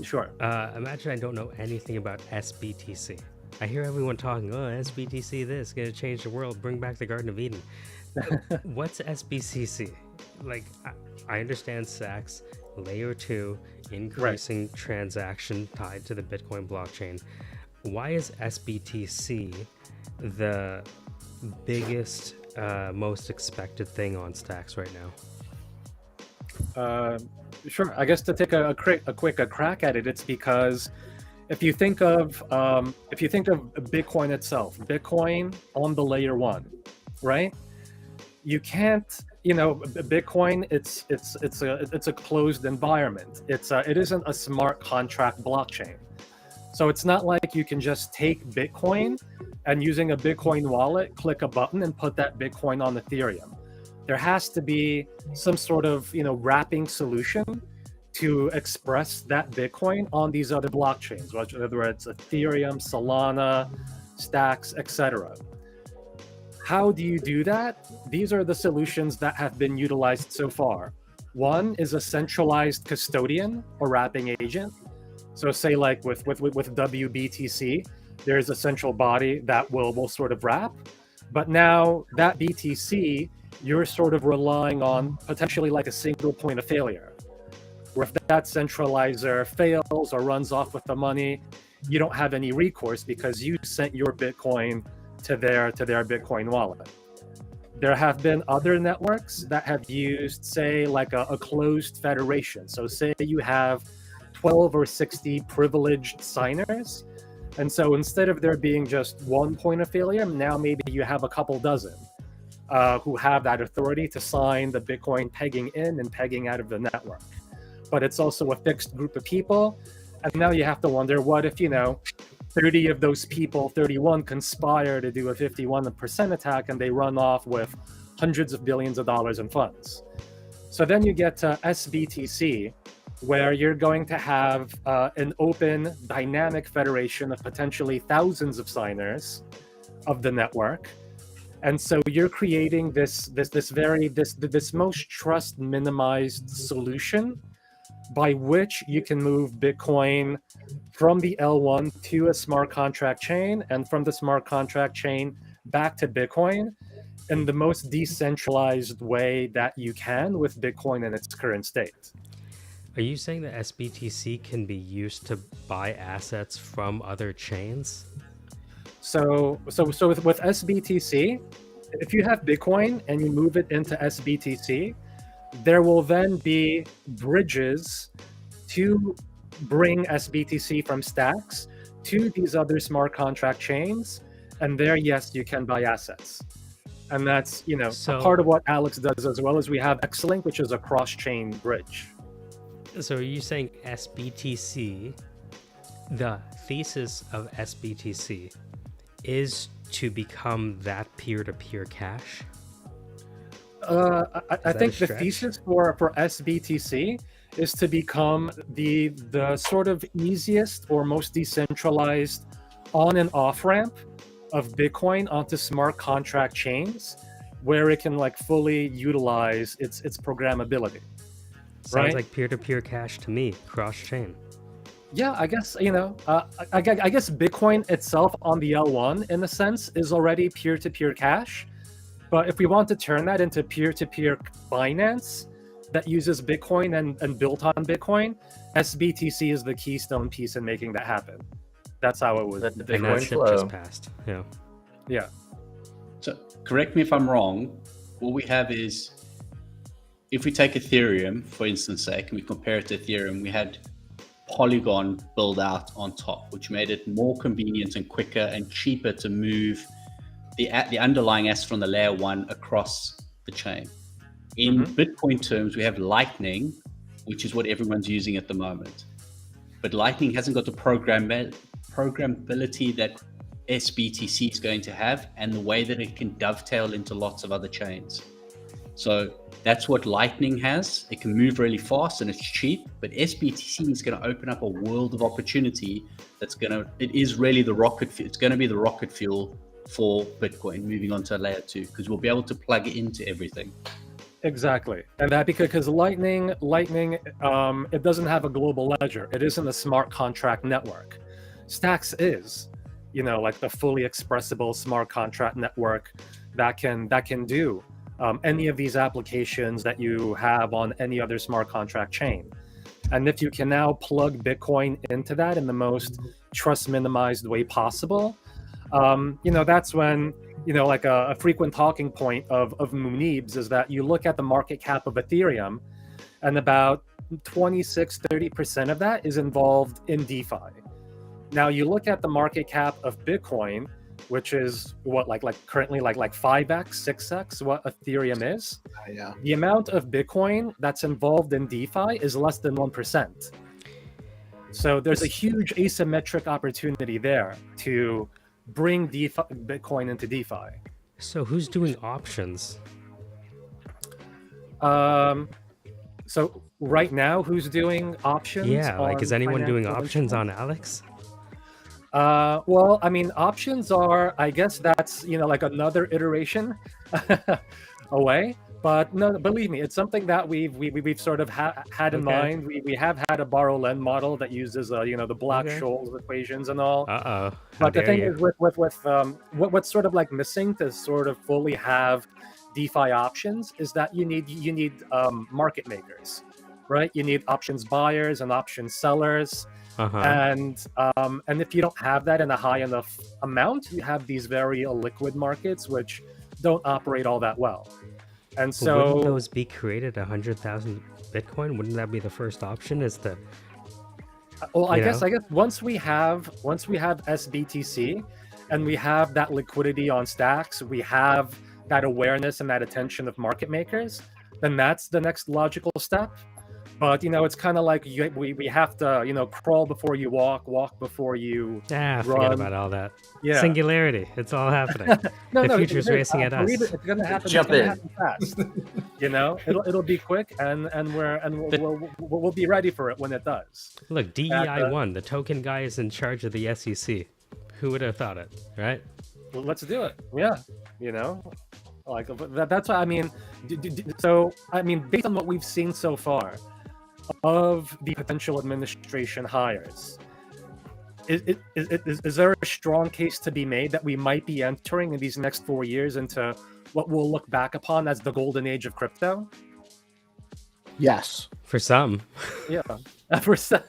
sure. Imagine I don't know anything about SBTC. I hear everyone talking, SBTC this, gonna change the world, bring back the Garden of Eden. What's SBTC? I understand Sachs, layer 2, increasing transaction tied to the Bitcoin blockchain. Why is SBTC the biggest, most expected thing on Stacks right now? Sure. I guess to take a quick crack at it, it's because if you think of Bitcoin itself, Bitcoin on the layer 1, right? You can't, Bitcoin. It's a closed environment. It isn't a smart contract blockchain. So it's not like you can just take Bitcoin and using a Bitcoin wallet, click a button and put that Bitcoin on Ethereum. There has to be some sort of wrapping solution to express that Bitcoin on these other blockchains, whether it's Ethereum, Solana, Stacks, etc. How do you do that? These are the solutions that have been utilized so far. One is a centralized custodian or wrapping agent. So say with WBTC, there's a central body that will sort of wrap. But now that BTC, you're sort of relying on potentially a single point of failure, where if that centralizer fails or runs off with the money, you don't have any recourse because you sent your Bitcoin to their Bitcoin wallet. There have been other networks that have used, say, a closed federation. So say you have 12 or 60 privileged signers. And so instead of there being just one point of failure, now maybe you have a couple dozen who have that authority to sign the Bitcoin pegging in and pegging out of the network. but it's also a fixed group of people. And now you have to wonder, what if, 30 of those people, 31, conspire to do a 51% attack and they run off with hundreds of billions of dollars in funds? So then you get to SBTC, where you're going to have an open, dynamic federation of potentially thousands of signers of the network. And so you're creating this most trust minimized solution by which you can move Bitcoin from the L1 to a smart contract chain, and from the smart contract chain back to Bitcoin in the most decentralized way that you can with Bitcoin in its current state. Are you saying that SBTC can be used to buy assets from other chains? So with SBTC, if you have Bitcoin and you move it into SBTC, there will then be bridges to bring SBTC from stacks to these other smart contract chains. And there, yes, you can buy assets. And that's, a part of what Alex does, as well as we have Xlink, which is a cross-chain bridge. So are you saying SBTC, the thesis of SBTC is to become that peer-to-peer cash? I think the thesis for SBTC is to become the sort of easiest or most decentralized on and off ramp of Bitcoin onto smart contract chains, where it can fully utilize its programmability. Sounds like peer-to-peer cash to me, cross-chain. Yeah, I guess, I guess Bitcoin itself on the L1, in a sense, is already peer-to-peer cash. But if we want to turn that into peer-to-peer finance that uses Bitcoin and built on Bitcoin, SBTC is the keystone piece in making that happen. That's how it was. That the And that Bitcoin ship flow. just passed. Yeah. Yeah. So correct me if I'm wrong. What we have is, if we take Ethereum, for instance sake, and we compare it to Ethereum, we had Polygon build out on top, which made it more convenient and quicker and cheaper to move the underlying asset from the layer 1 across the chain. In Bitcoin terms, we have Lightning, which is what everyone's using at the moment. But Lightning hasn't got the programmability that SBTC is going to have, and the way that it can dovetail into lots of other chains. So that's what Lightning has. It can move really fast and it's cheap, but SBTC is going to open up a world of opportunity it is really the rocket fuel. It's going to be the rocket fuel for Bitcoin moving on to layer 2, because we'll be able to plug it into everything. Exactly. And that because Lightning, it doesn't have a global ledger. It isn't a smart contract network. Stacks is, the fully expressible smart contract network that can do any of these applications that you have on any other smart contract chain. And if you can now plug Bitcoin into that in the most trust minimized way possible, that's when, a frequent talking point of Munib's is that you look at the market cap of Ethereum, and about 26-30% of that is involved in DeFi. Now you look at the market cap of Bitcoin, which is currently 5x, 6x what Ethereum is. Yeah. The amount of Bitcoin that's involved in DeFi is less than 1%. So there's a huge asymmetric opportunity there to bring Bitcoin into DeFi. So who's doing options? So right now, who's doing options? Yeah, is anyone doing financial options instruments? on Alex? Well, options are, I guess that's, another iteration away. But no, believe me, it's something that we've sort of had in mind. We have had a borrow lend model that uses the Black-Scholes equations and all. But the thing is, with what's sort of missing to sort of fully have DeFi options is that you need market makers, right? You need options buyers and options sellers. And if you don't have that in a high enough amount, you have these very illiquid markets which don't operate all that well. And so, wouldn't those be created 100,000 Bitcoin? Wouldn't that be the first option? Well, I guess once we have SBTC and we have that liquidity on stacks, we have that awareness and that attention of market makers, then that's the next logical step. But it's kind of like we have to crawl before you walk before you Forget run. about all that. Yeah. Singularity. It's all happening. The future's racing at us. Believe it, it's gonna happen. Jump it's gonna in. happen fast. It'll be quick, and we'll be ready for it when it does. Look, DEI 1, the token guy is in charge of the SEC. Who would have thought it, right? Well, let's do it. Yeah, like that's what I mean. So I mean, based on what we've seen so far of the potential administration hires, is there a strong case to be made that we might be entering in these next 4 years into what we'll look back upon as the golden age of crypto? Yes. For some. Yeah. For some.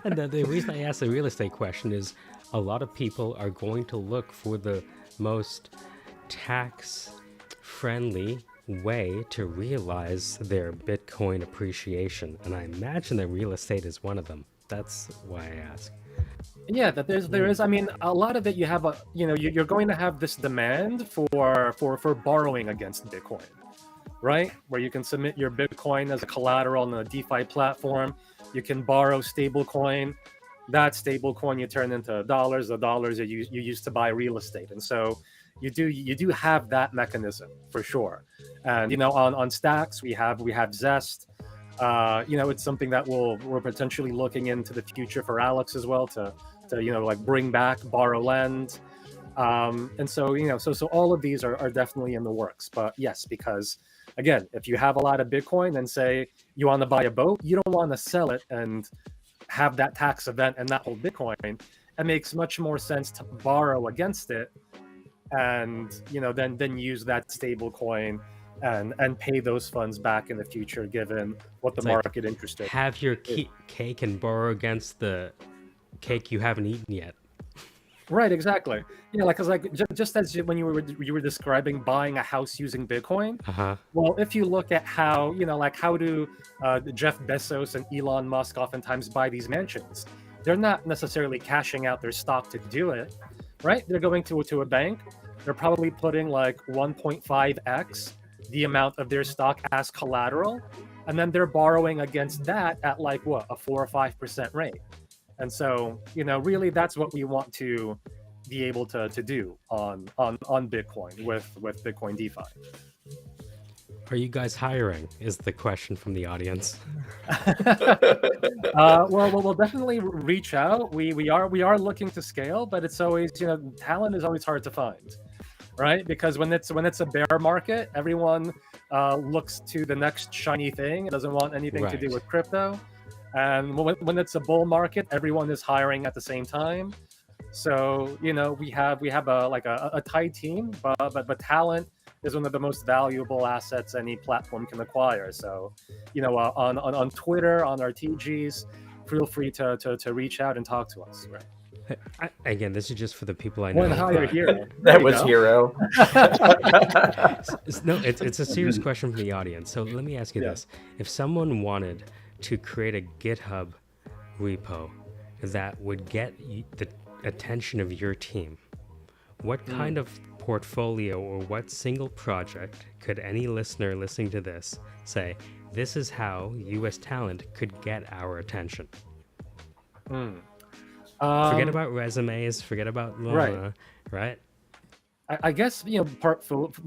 And the reason I asked the real estate question is a lot of people are going to look for the most tax-friendly way to realize their Bitcoin appreciation. And I imagine that real estate is one of them. That's why I ask. Yeah, that there is. I mean, a lot of it. You have you're going to have this demand for borrowing against Bitcoin, right? Where you can submit your Bitcoin as a collateral on a DeFi platform. You can borrow stablecoin. That stablecoin you turn into dollars. The dollars you use to buy real estate, and so you do have that mechanism for sure. And on Stacks we have Zest. It's something that we're potentially looking into the future for Alex as well to like bring back borrow lend. And so so all of these are definitely in the works. But yes, because again, if you have a lot of Bitcoin and say you want to buy a boat, you don't want to sell it and have that tax event and not hold Bitcoin. It makes much more sense to borrow against it and then use that stable coin and pay those funds back in the future, given what the market interest is. Have your cake and borrow against the cake you haven't eaten yet. Right, exactly. Because just as when you were describing buying a house using Bitcoin. Well, if you look at how how do Jeff Bezos and Elon Musk oftentimes buy these mansions, they're not necessarily cashing out their stock to do it, right? They're going to a bank. They're probably putting like 1.5x the amount of their stock as collateral, and then they're borrowing against that at like what, a 4 or 5% rate. And so really that's what we want to be able to do on Bitcoin with Bitcoin DeFi. Are you guys hiring is the question from the audience. Well, we'll definitely reach out. We are looking to scale, but it's always talent is always hard to find, right? Because when it's a bear market, everyone looks to the next shiny thing. It doesn't want anything to do with crypto. And when it's a bull market, everyone is hiring at the same time. So we have a tight team, but talent is one of the most valuable assets any platform can acquire. So on Twitter, on our TGs, feel free to reach out and talk to us. Right. Again, this is just for the people I know. One hire hero. That was Hero. No, it's a serious question from the audience. So let me ask you this: if someone wanted to create a GitHub repo that would get the attention of your team, what kind of portfolio or what single project could any listener listening to this say, this is how you as talent could get our attention? Forget about resumes, forget about right? I guess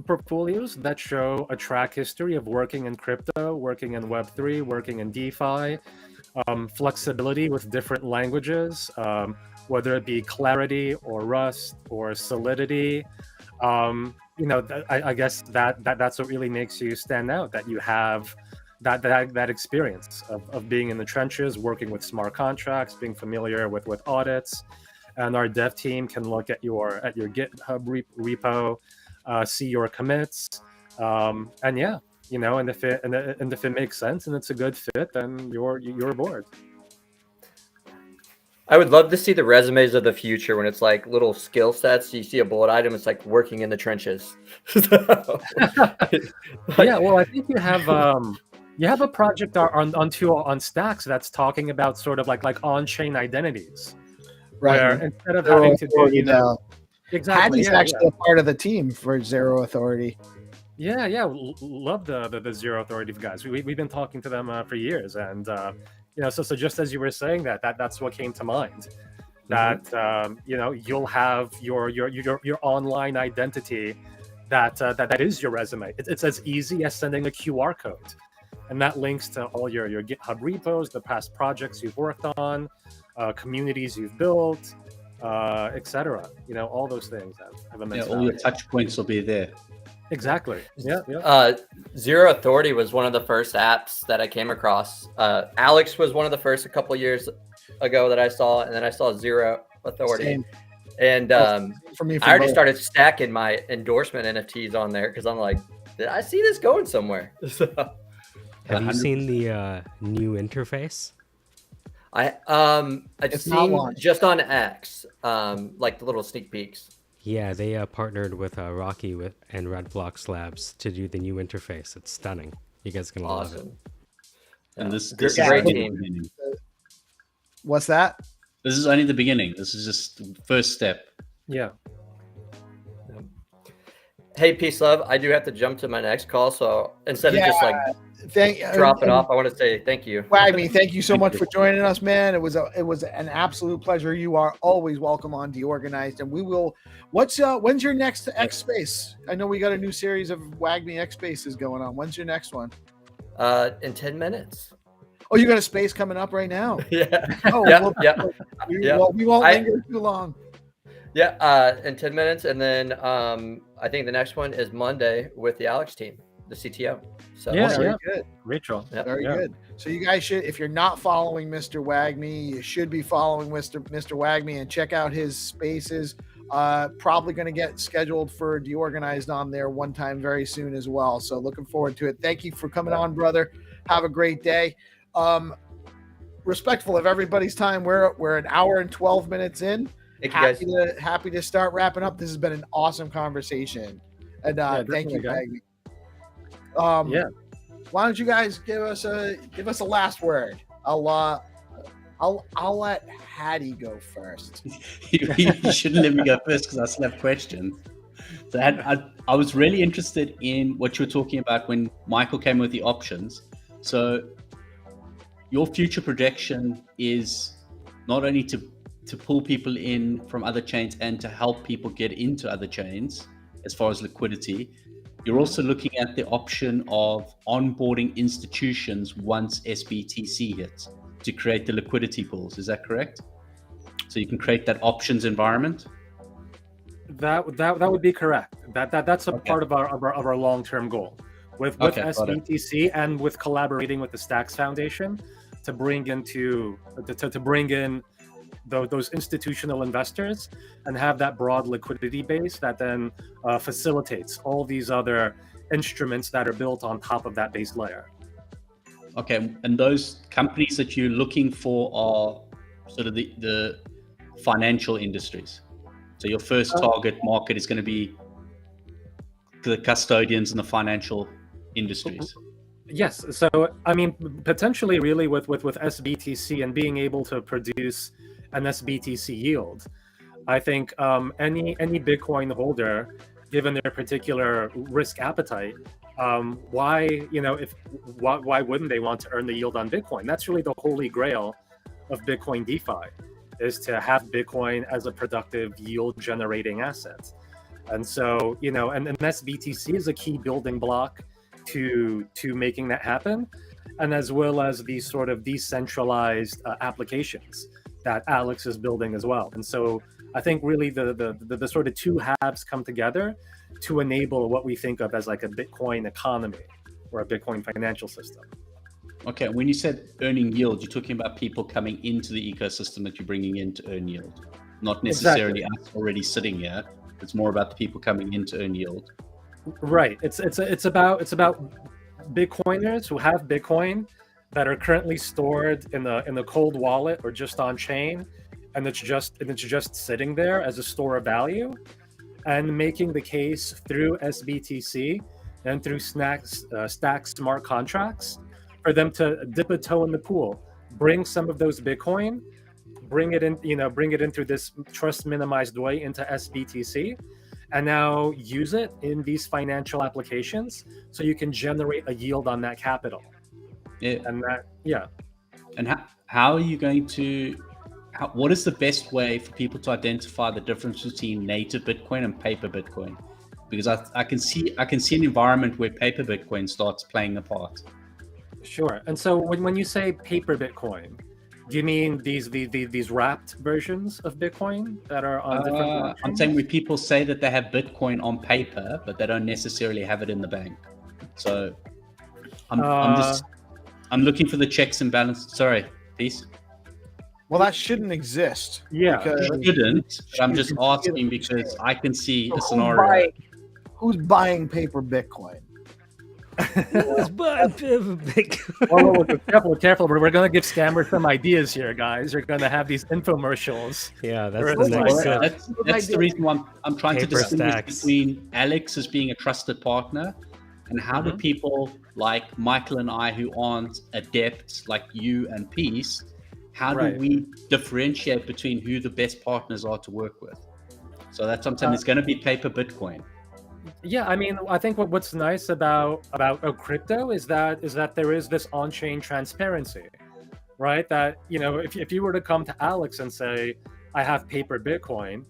portfolios that show a track history of working in crypto, working in Web3, working in DeFi, flexibility with different languages, whether it be Clarity or Rust or Solidity. I guess that's what really makes you stand out, that you have that experience of being in the trenches, working with smart contracts, being familiar with audits. And our dev team can look at your GitHub repo, see your commits, and if it makes sense and it's a good fit, then you're aboard. I would love to see the resumes of the future when it's like little skill sets. You see a bullet item, it's like working in the trenches. Yeah, well, I think you have a project on Stacks that's talking about sort of like on-chain identities. Right. Where instead of having to do, exactly. Haddy's actually a part of the team for Zero Authority. Yeah, yeah, love the Zero Authority guys. We've been talking to them for years, and so just as you were saying that's what came to mind. That you'll have your online identity that is your resume. It's as easy as sending a QR code, and that links to all your GitHub repos, the past projects you've worked on, communities you've built, etc. All those things have immense all your value. touch points will be there. Exactly. Yeah. Zero Authority was one of the first apps that I came across. Alex was one of the first a couple years ago that I saw, and then I saw Zero Authority. Same. And For me, I already started stacking my endorsement NFTs on there because I'm like, did I see this going somewhere? Have you seen the new interface? I've It's not seen launched. just on X, like the little sneak peeks. Yeah, they partnered with Rocky and Red Blocks Labs to do the new interface. It's stunning. You guys are gonna love it. Awesome. And this Great is only the team. beginning. What's that? This is only the beginning. This is just the first step. Yeah. Hey, Peace Love, I do have to jump to my next call, so instead of just like drop it off, I want to say thank you. Wagme, thank you so much for joining us, man. It was an absolute pleasure. You are always welcome on DeOrganized, and we will. When's your next X Space? I know we got a new series of Wagme X Spaces going on. When's your next one? In 10 minutes. Oh, you got a space coming up right now. Yeah. Oh, Yeah. we won't linger too long. Yeah. In 10 minutes, and then I think the next one is Monday with the Alex team, the CTO. So Very good. Rachel. Yep. Very good. So you guys should, if you're not following Mr. Wagme, you should be following Mr. Wagme and check out his spaces. Probably going to get scheduled for DeOrganized on there one time very soon as well. So looking forward to it. Thank you for coming on, brother. Have a great day. Respectful of everybody's time. We're an hour and 12 minutes in. Thank you guys. Happy to start wrapping up. This has been an awesome conversation. And thank you, definitely, Wagme. Why don't you guys give us a last word? I'll let Haddy go first. You shouldn't let me go first because I still have questions. So I was really interested in what you were talking about when Michael came with the options. So your future projection is not only to pull people in from other chains and to help people get into other chains as far as liquidity. You're also looking at the option of onboarding institutions once SBTC hits to create the liquidity pools. Is that correct? So you can create that options environment? That would be correct. That's a part of our long-term goal with SBTC and with collaborating with the Stacks Foundation to bring in those institutional investors and have that broad liquidity base that then facilitates all these other instruments that are built on top of that base layer. Okay, and those companies that you're looking for are sort of the financial industries. So your first target market is going to be the custodians and the financial industries. Yes. So, I mean, potentially really with SBTC and being able to produce an SBTC yield, I think any Bitcoin holder, given their particular risk appetite, why wouldn't they want to earn the yield on Bitcoin? That's really the holy grail of Bitcoin DeFi, is to have Bitcoin as a productive yield generating asset. And so, and SBTC is a key building block to making that happen, and as well as these sort of decentralized applications that Alex is building as well. And so I think really the sort of two halves come together to enable what we think of as like a Bitcoin economy or a Bitcoin financial system. Okay, when you said earning yield, you're talking about people coming into the ecosystem that you're bringing in to earn yield, not necessarily us already sitting here. It's more about the people coming in to earn yield. Right. It's about Bitcoiners who have Bitcoin that are currently stored in the cold wallet or just on chain, and it's just sitting there as a store of value, and making the case through SBTC and through Stack smart contracts for them to dip a toe in the pool, bring some of those Bitcoin, bring it in through this trust minimized way into SBTC, and now use it in these financial applications so you can generate a yield on that capital. Yeah. And that, yeah. And how are you going to? What is the best way for people to identify the difference between native Bitcoin and paper Bitcoin? Because I can see an environment where paper Bitcoin starts playing a part. Sure. And so when you say paper Bitcoin, do you mean these wrapped versions of Bitcoin that are on different blockchains? I'm saying where people say that they have Bitcoin on paper, but they don't necessarily have it in the bank. So I'm looking for the checks and balances. Sorry, Peace. Well, that shouldn't exist. Yeah. because It shouldn't, but I'm just asking because I can see a who's scenario. who's buying paper Bitcoin? Who's buying paper Bitcoin? Well, careful. We're going to give scammers some ideas here, guys. You're going to have these infomercials. Yeah, that's Right. the next step. That's the reason why I'm trying to Paper distinguish stacks. between Alex as being a trusted partner and how do people like Michael and I who aren't adept like you and Peace, how do Right. we differentiate between who the best partners are to work with? So that's something it's going to be paper Bitcoin. Yeah, I mean, I think what's nice about crypto is that there is this on-chain transparency, right? That, you know, if you were to come to Alex and say, I have paper Bitcoin,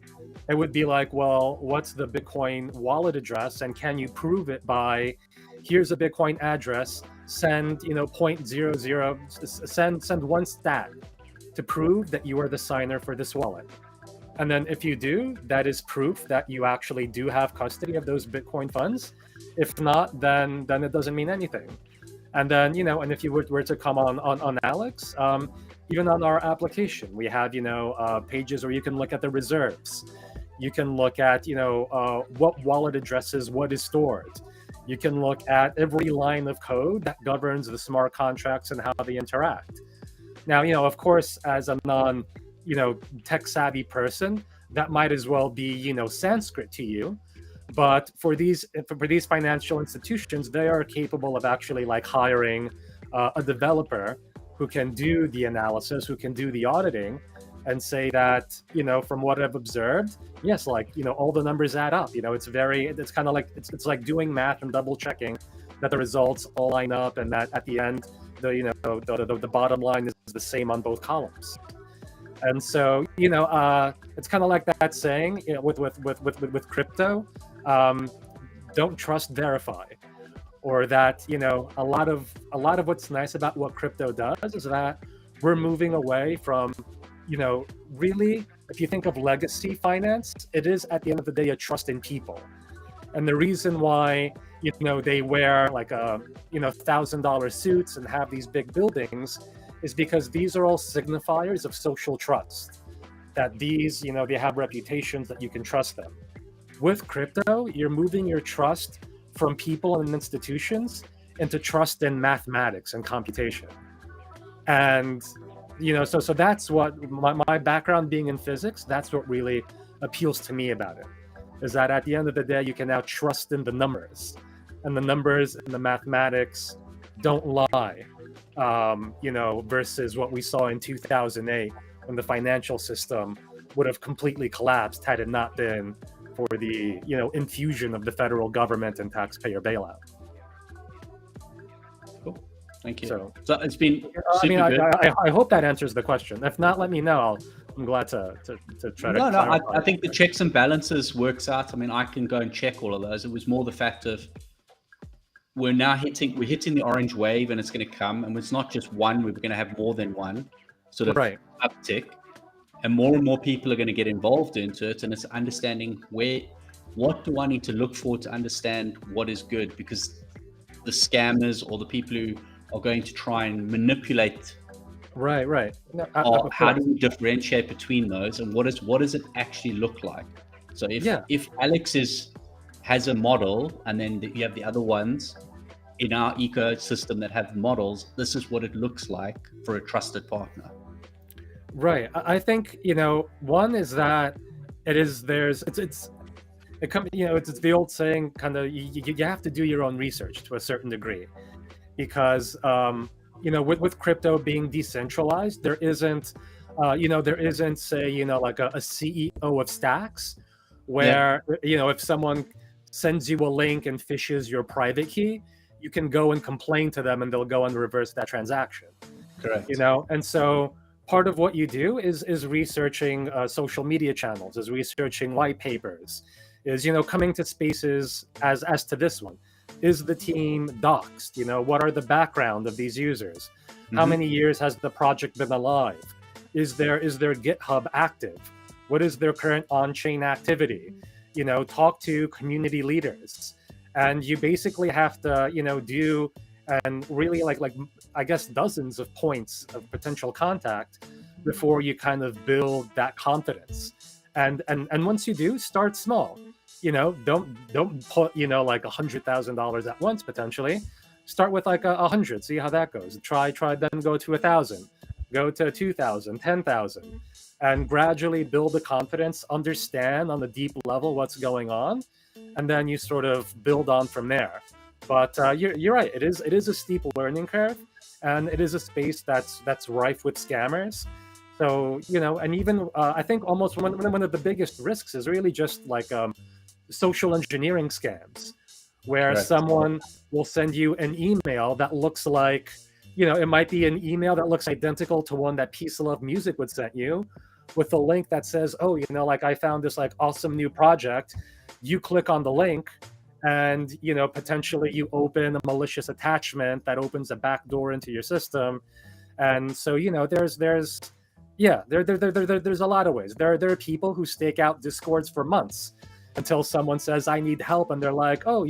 it would be like, well, what's the Bitcoin wallet address, and can you prove it by, here's a Bitcoin address, send, you know, 0.00, send one stat to prove that you are the signer for this wallet. And then if you do, that is proof that you actually do have custody of those Bitcoin funds. If not, then it doesn't mean anything. And then, you know, and if you were to come on Alex, even on our application, we have, you know, pages where you can look at the reserves. You can look at, you know, what wallet addresses, what is stored. You can look at every line of code that governs the smart contracts and how they interact. Now, you know, of course, as a tech savvy person, that might as well be, you know, Sanskrit to you. But for these financial institutions, they are capable of actually like hiring a developer who can do the analysis, who can do the auditing, and say that, you know, from what I've observed, yes, like, you know, all the numbers add up. You know, it's kind of like it's like doing math and double checking that the results all line up, and that at the end, the bottom line is the same on both columns. And so, you know, it's kind of like that saying, you know, with crypto, don't trust, verify. Or that, you know, a lot of what's nice about what crypto does is that we're moving away from, you know, really, if you think of legacy finance, it is at the end of the day a trust in people. And the reason why, you know, they wear like $1,000 suits and have these big buildings is because these are all signifiers of social trust. That these, you know, they have reputations that you can trust them. With crypto, you're moving your trust from people and institutions into trust in mathematics and computation. And, you know, so that's what my background being in physics, that's what really appeals to me about it, is that at the end of the day, you can now trust in the numbers, and the numbers and the mathematics don't lie, you know, versus what we saw in 2008 when the financial system would have completely collapsed had it not been for the, you know, infusion of the federal government and taxpayer bailout. Cool. Thank you. So it's been I mean, super good. I hope that answers the question. If not, let me know. I'm glad to try to. No, I think the checks and balances works out. I mean, I can go and check all of those. It was more the fact of we're hitting the orange wave, and it's going to come, and it's not just one. We're going to have more than one sort of uptick, and more people are going to get involved into it. And it's understanding what do I need to look for to understand what is good, because the scammers or the people who are going to try and manipulate. Right. No, how do we differentiate between those, and what does it actually look like? So if Alex has a model, and then you have the other ones in our ecosystem that have models, this is what it looks like for a trusted partner. Right. I think, you know, one is that it's the old saying, kind of, you have to do your own research to a certain degree, because you know, with crypto being decentralized, there isn't say, you know, like a CEO of Stacks where if someone sends you a link and phishes your private key, you can go and complain to them and they'll go and reverse that transaction. Correct. And so part of what you do is researching social media channels, is researching white papers, is coming to spaces as to this one. Is the team doxed? What are the background of these users? How many years has the project been alive? Is their GitHub active? What is their current on-chain activity? Talk to community leaders. And you basically have to, do and really like I guess dozens of points of potential contact before you kind of build that confidence. And once you do, start small. Don't put like $100,000 at once potentially. Start with like 100, see how that goes. Try then go to 1,000, go to 2,000, 10,000, and gradually build the confidence, understand on the deep level what's going on, and then you sort of build on from there. But you're right. It is a steep learning curve, and it is a space that's rife with scammers. So and even I think almost one of the biggest risks is really just like social engineering scams, where Correct. Someone will send you an email that looks like it might be an email that looks identical to one that PeaceLoveMusic would send you, with a link that says, oh, like I found this like awesome new project. You click on the link, and potentially you open a malicious attachment that opens a back door into your system. And so there's a lot of ways. There are people who stake out discords for months until someone says I need help, and they're like, oh,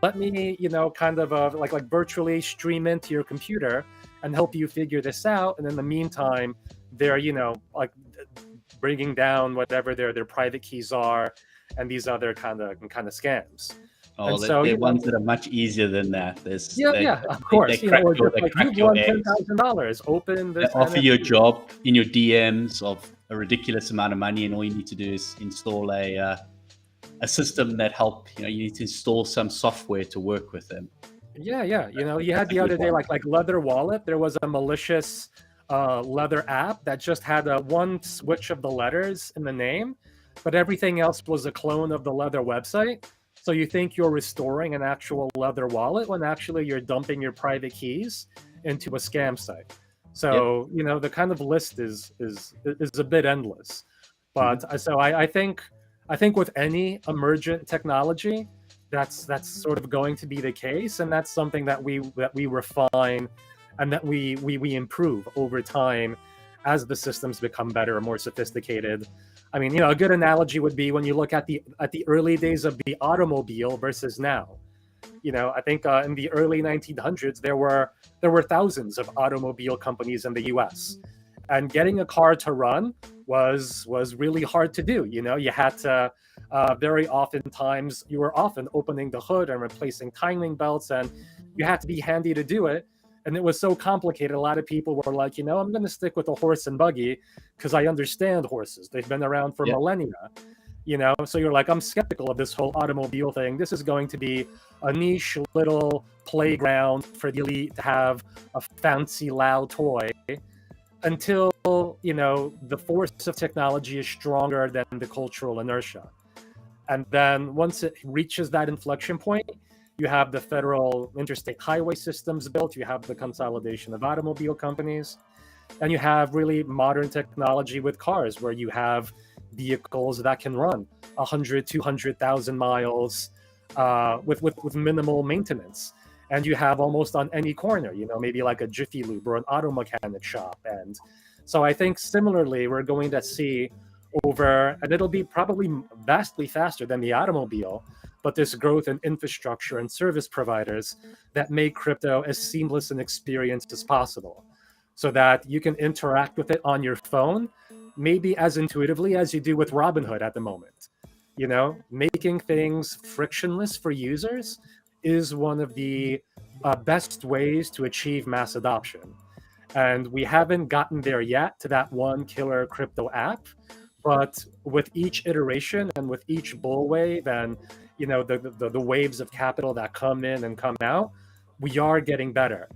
let me kind of like virtually stream into your computer and help you figure this out. And in the meantime, they're like bringing down whatever their private keys are, and these other kind of scams. Oh, and so, they're ones that are much easier than that. Of course. They crack Or your, just like, crack you've your won eggs. $10,000. Open this. They offer you a job in your DMs of a ridiculous amount of money, and all you need to do is install a system that help. You need to install some software to work with them. Yeah. You had the other day like Leather Wallet. There was a malicious Leather app that just had one switch of the letters in the name, but everything else was a clone of the Leather website. So you think you're restoring an actual Leather wallet when actually you're dumping your private keys into a scam site. So the kind of list is a bit endless. But so I think with any emergent technology, that's sort of going to be the case, and that's something that we refine and that we improve over time as the systems become better and more sophisticated. I mean, a good analogy would be when you look at the early days of the automobile versus now. I think in the early 1900s there were thousands of automobile companies in the U.S. and getting a car to run was really hard to do. You had to very oftentimes you were often opening the hood and replacing timing belts, and you had to be handy to do it. And it was so complicated. A lot of people were like, I'm going to stick with a horse and buggy because I understand horses. They've been around for millennia, So you're like, I'm skeptical of this whole automobile thing. This is going to be a niche little playground for the elite to have a fancy, loud toy, until, the force of technology is stronger than the cultural inertia. And then once it reaches that inflection point, you have the federal interstate highway systems built, you have the consolidation of automobile companies, and you have really modern technology with cars where you have vehicles that can run 100, 200,000 miles with minimal maintenance. And you have almost on any corner, maybe like a Jiffy Lube or an auto mechanic shop. And so I think similarly, we're going to see and it'll be probably vastly faster than the automobile, but this growth in infrastructure and service providers that make crypto as seamless an experience as possible, so that you can interact with it on your phone, maybe as intuitively as you do with Robinhood at the moment. Making things frictionless for users is one of the best ways to achieve mass adoption. And we haven't gotten there yet to that one killer crypto app. But with each iteration and with each bull wave and the waves of capital that come in and come out, we are getting better.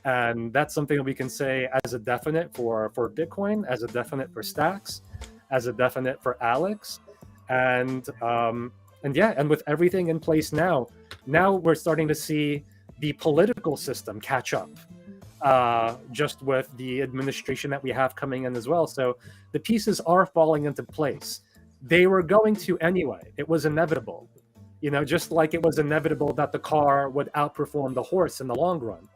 And that's something that we can say as a definite for Bitcoin, as a definite for Stacks, as a definite for Alex, And with everything in place now we're starting to see the political system catch up, just with the administration that we have coming in as well. So the pieces are falling into place. They were going to anyway. It was inevitable. Just like it was inevitable that the car would outperform the horse in the long run.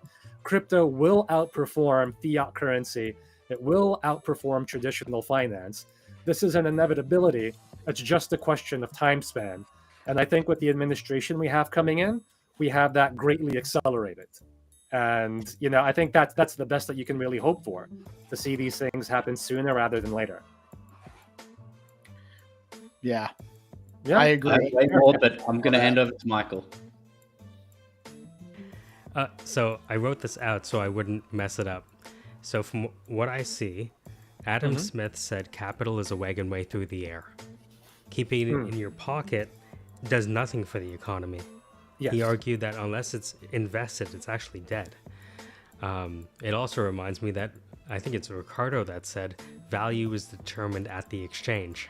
Crypto will outperform fiat currency. It will outperform traditional finance. This is an inevitability. It's just a question of time span. And I think with the administration we have coming in, we have that greatly accelerated. And, I think that's the best that you can really hope for, to see these things happen sooner rather than later. Yeah. Yeah, I agree. Way more, but I'm going to hand over to Michael. So I wrote this out so I wouldn't mess it up. So from what I see, Adam Smith said capital is a wagon way through the air. Keeping it in your pocket does nothing for the economy. Yes. He argued that unless it's invested, it's actually dead. It also reminds me that I think it's Ricardo that said value is determined at the exchange.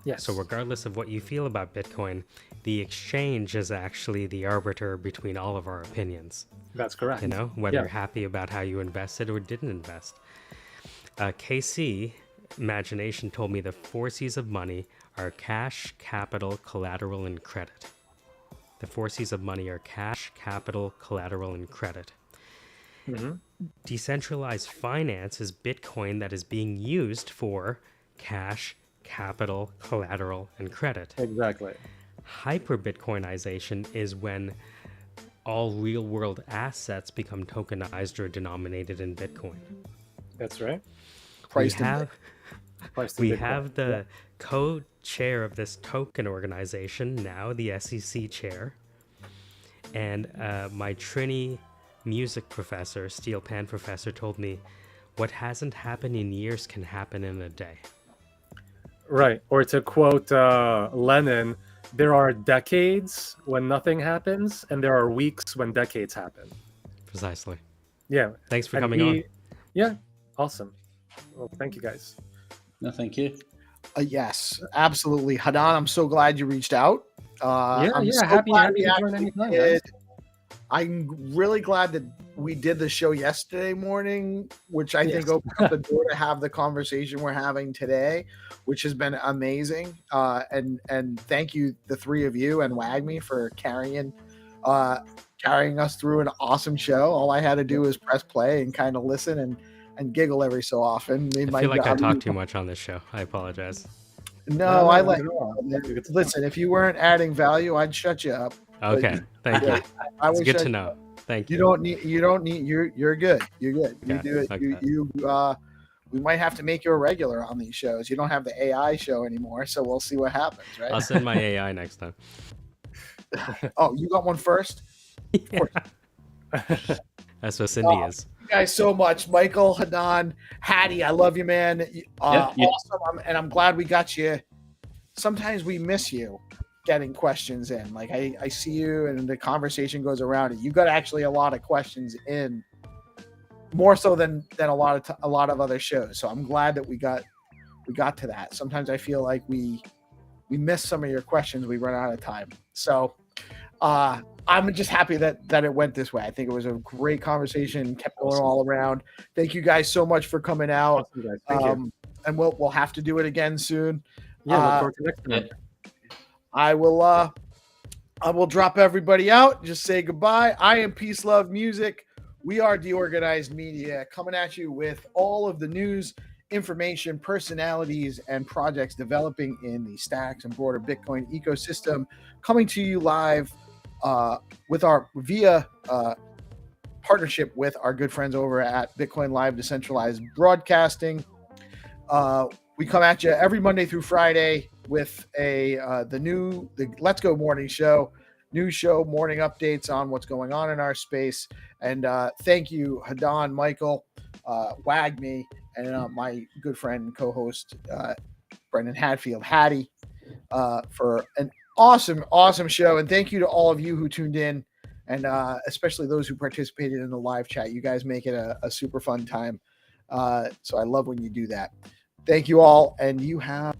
Yes. So regardless of what you feel about Bitcoin, the exchange is actually the arbiter between all of our opinions. That's correct. Whether you're happy about how you invested or didn't invest. KC Imagination told me the 4 C's of money are cash, capital, collateral, and credit. The 4 C's of money are cash, capital, collateral, and credit. Decentralized finance is Bitcoin that is being used for cash, capital, collateral, and credit. Exactly. Hyper-Bitcoinization is when all real-world assets become tokenized or denominated in Bitcoin. That's right. We have the co-chair of this token organization now, the SEC chair, and my Trini music professor, steel pan professor, told me what hasn't happened in years can happen in a day. Right. Or to quote Lenin, there are decades when nothing happens, and there are weeks when decades happen. Precisely. Yeah. Thanks for coming on. Yeah. Awesome. Well, thank you guys. No, thank you. Yes, absolutely. Hadan, I'm so glad you reached out. I'm so happy glad to we join actually anytime, did. guys. I'm really glad that we did the show yesterday morning, which I think Yes. opened up the door to have the conversation we're having today, which has been amazing. And thank you, the three of you and WAGME, for carrying us through an awesome show. All I had to do was press play and kind of listen and giggle every so often. I feel like I talk too much on this show. I apologize. No, I let you. listen. If you weren't adding value, I'd shut you up. Okay, thank you. I It's would good shut to you know. up. Thank You you. don't need. You're good. You're good. You Yeah, do it. okay. We might have to make you a regular on these shows. You don't have the AI show anymore, so we'll see what happens, right? I'll send my AI next time. Oh, you got one first? That's what Cindy is. You guys so much. Michael, Hadan, Haddy, I love you, man. Awesome. I'm glad we got you. Sometimes we miss you getting questions in. Like I see you and the conversation goes around it. You got actually a lot of questions in, more so than a lot of other shows. So I'm glad that we got to that. Sometimes I feel like we miss some of your questions. We run out of time. So I'm just happy that it went this way. I think it was a great conversation, kept going all around. Thank you guys so much for coming out. Awesome, guys. Thank you. And we'll have to do it again soon. Yeah, look forward to next time. I will drop everybody out. Just say goodbye. I am Peace Love Music. We are DeOrganized Media, coming at you with all of the news, information, personalities, and projects developing in the Stacks and broader Bitcoin ecosystem. Coming to you live with our via partnership with our good friends over at Bitcoin Live Decentralized Broadcasting. We come at you every Monday through Friday with the Let's Go Morning Show, news show, morning updates on what's going on in our space. And thank you, Hadan, Michael, WAGME, and my good friend and co-host Brendan Hadfield, Haddy, for an awesome show. And thank you to all of you who tuned in, and especially those who participated in the live chat. You guys make it a super fun time. So I love when you do that. Thank you all, and you have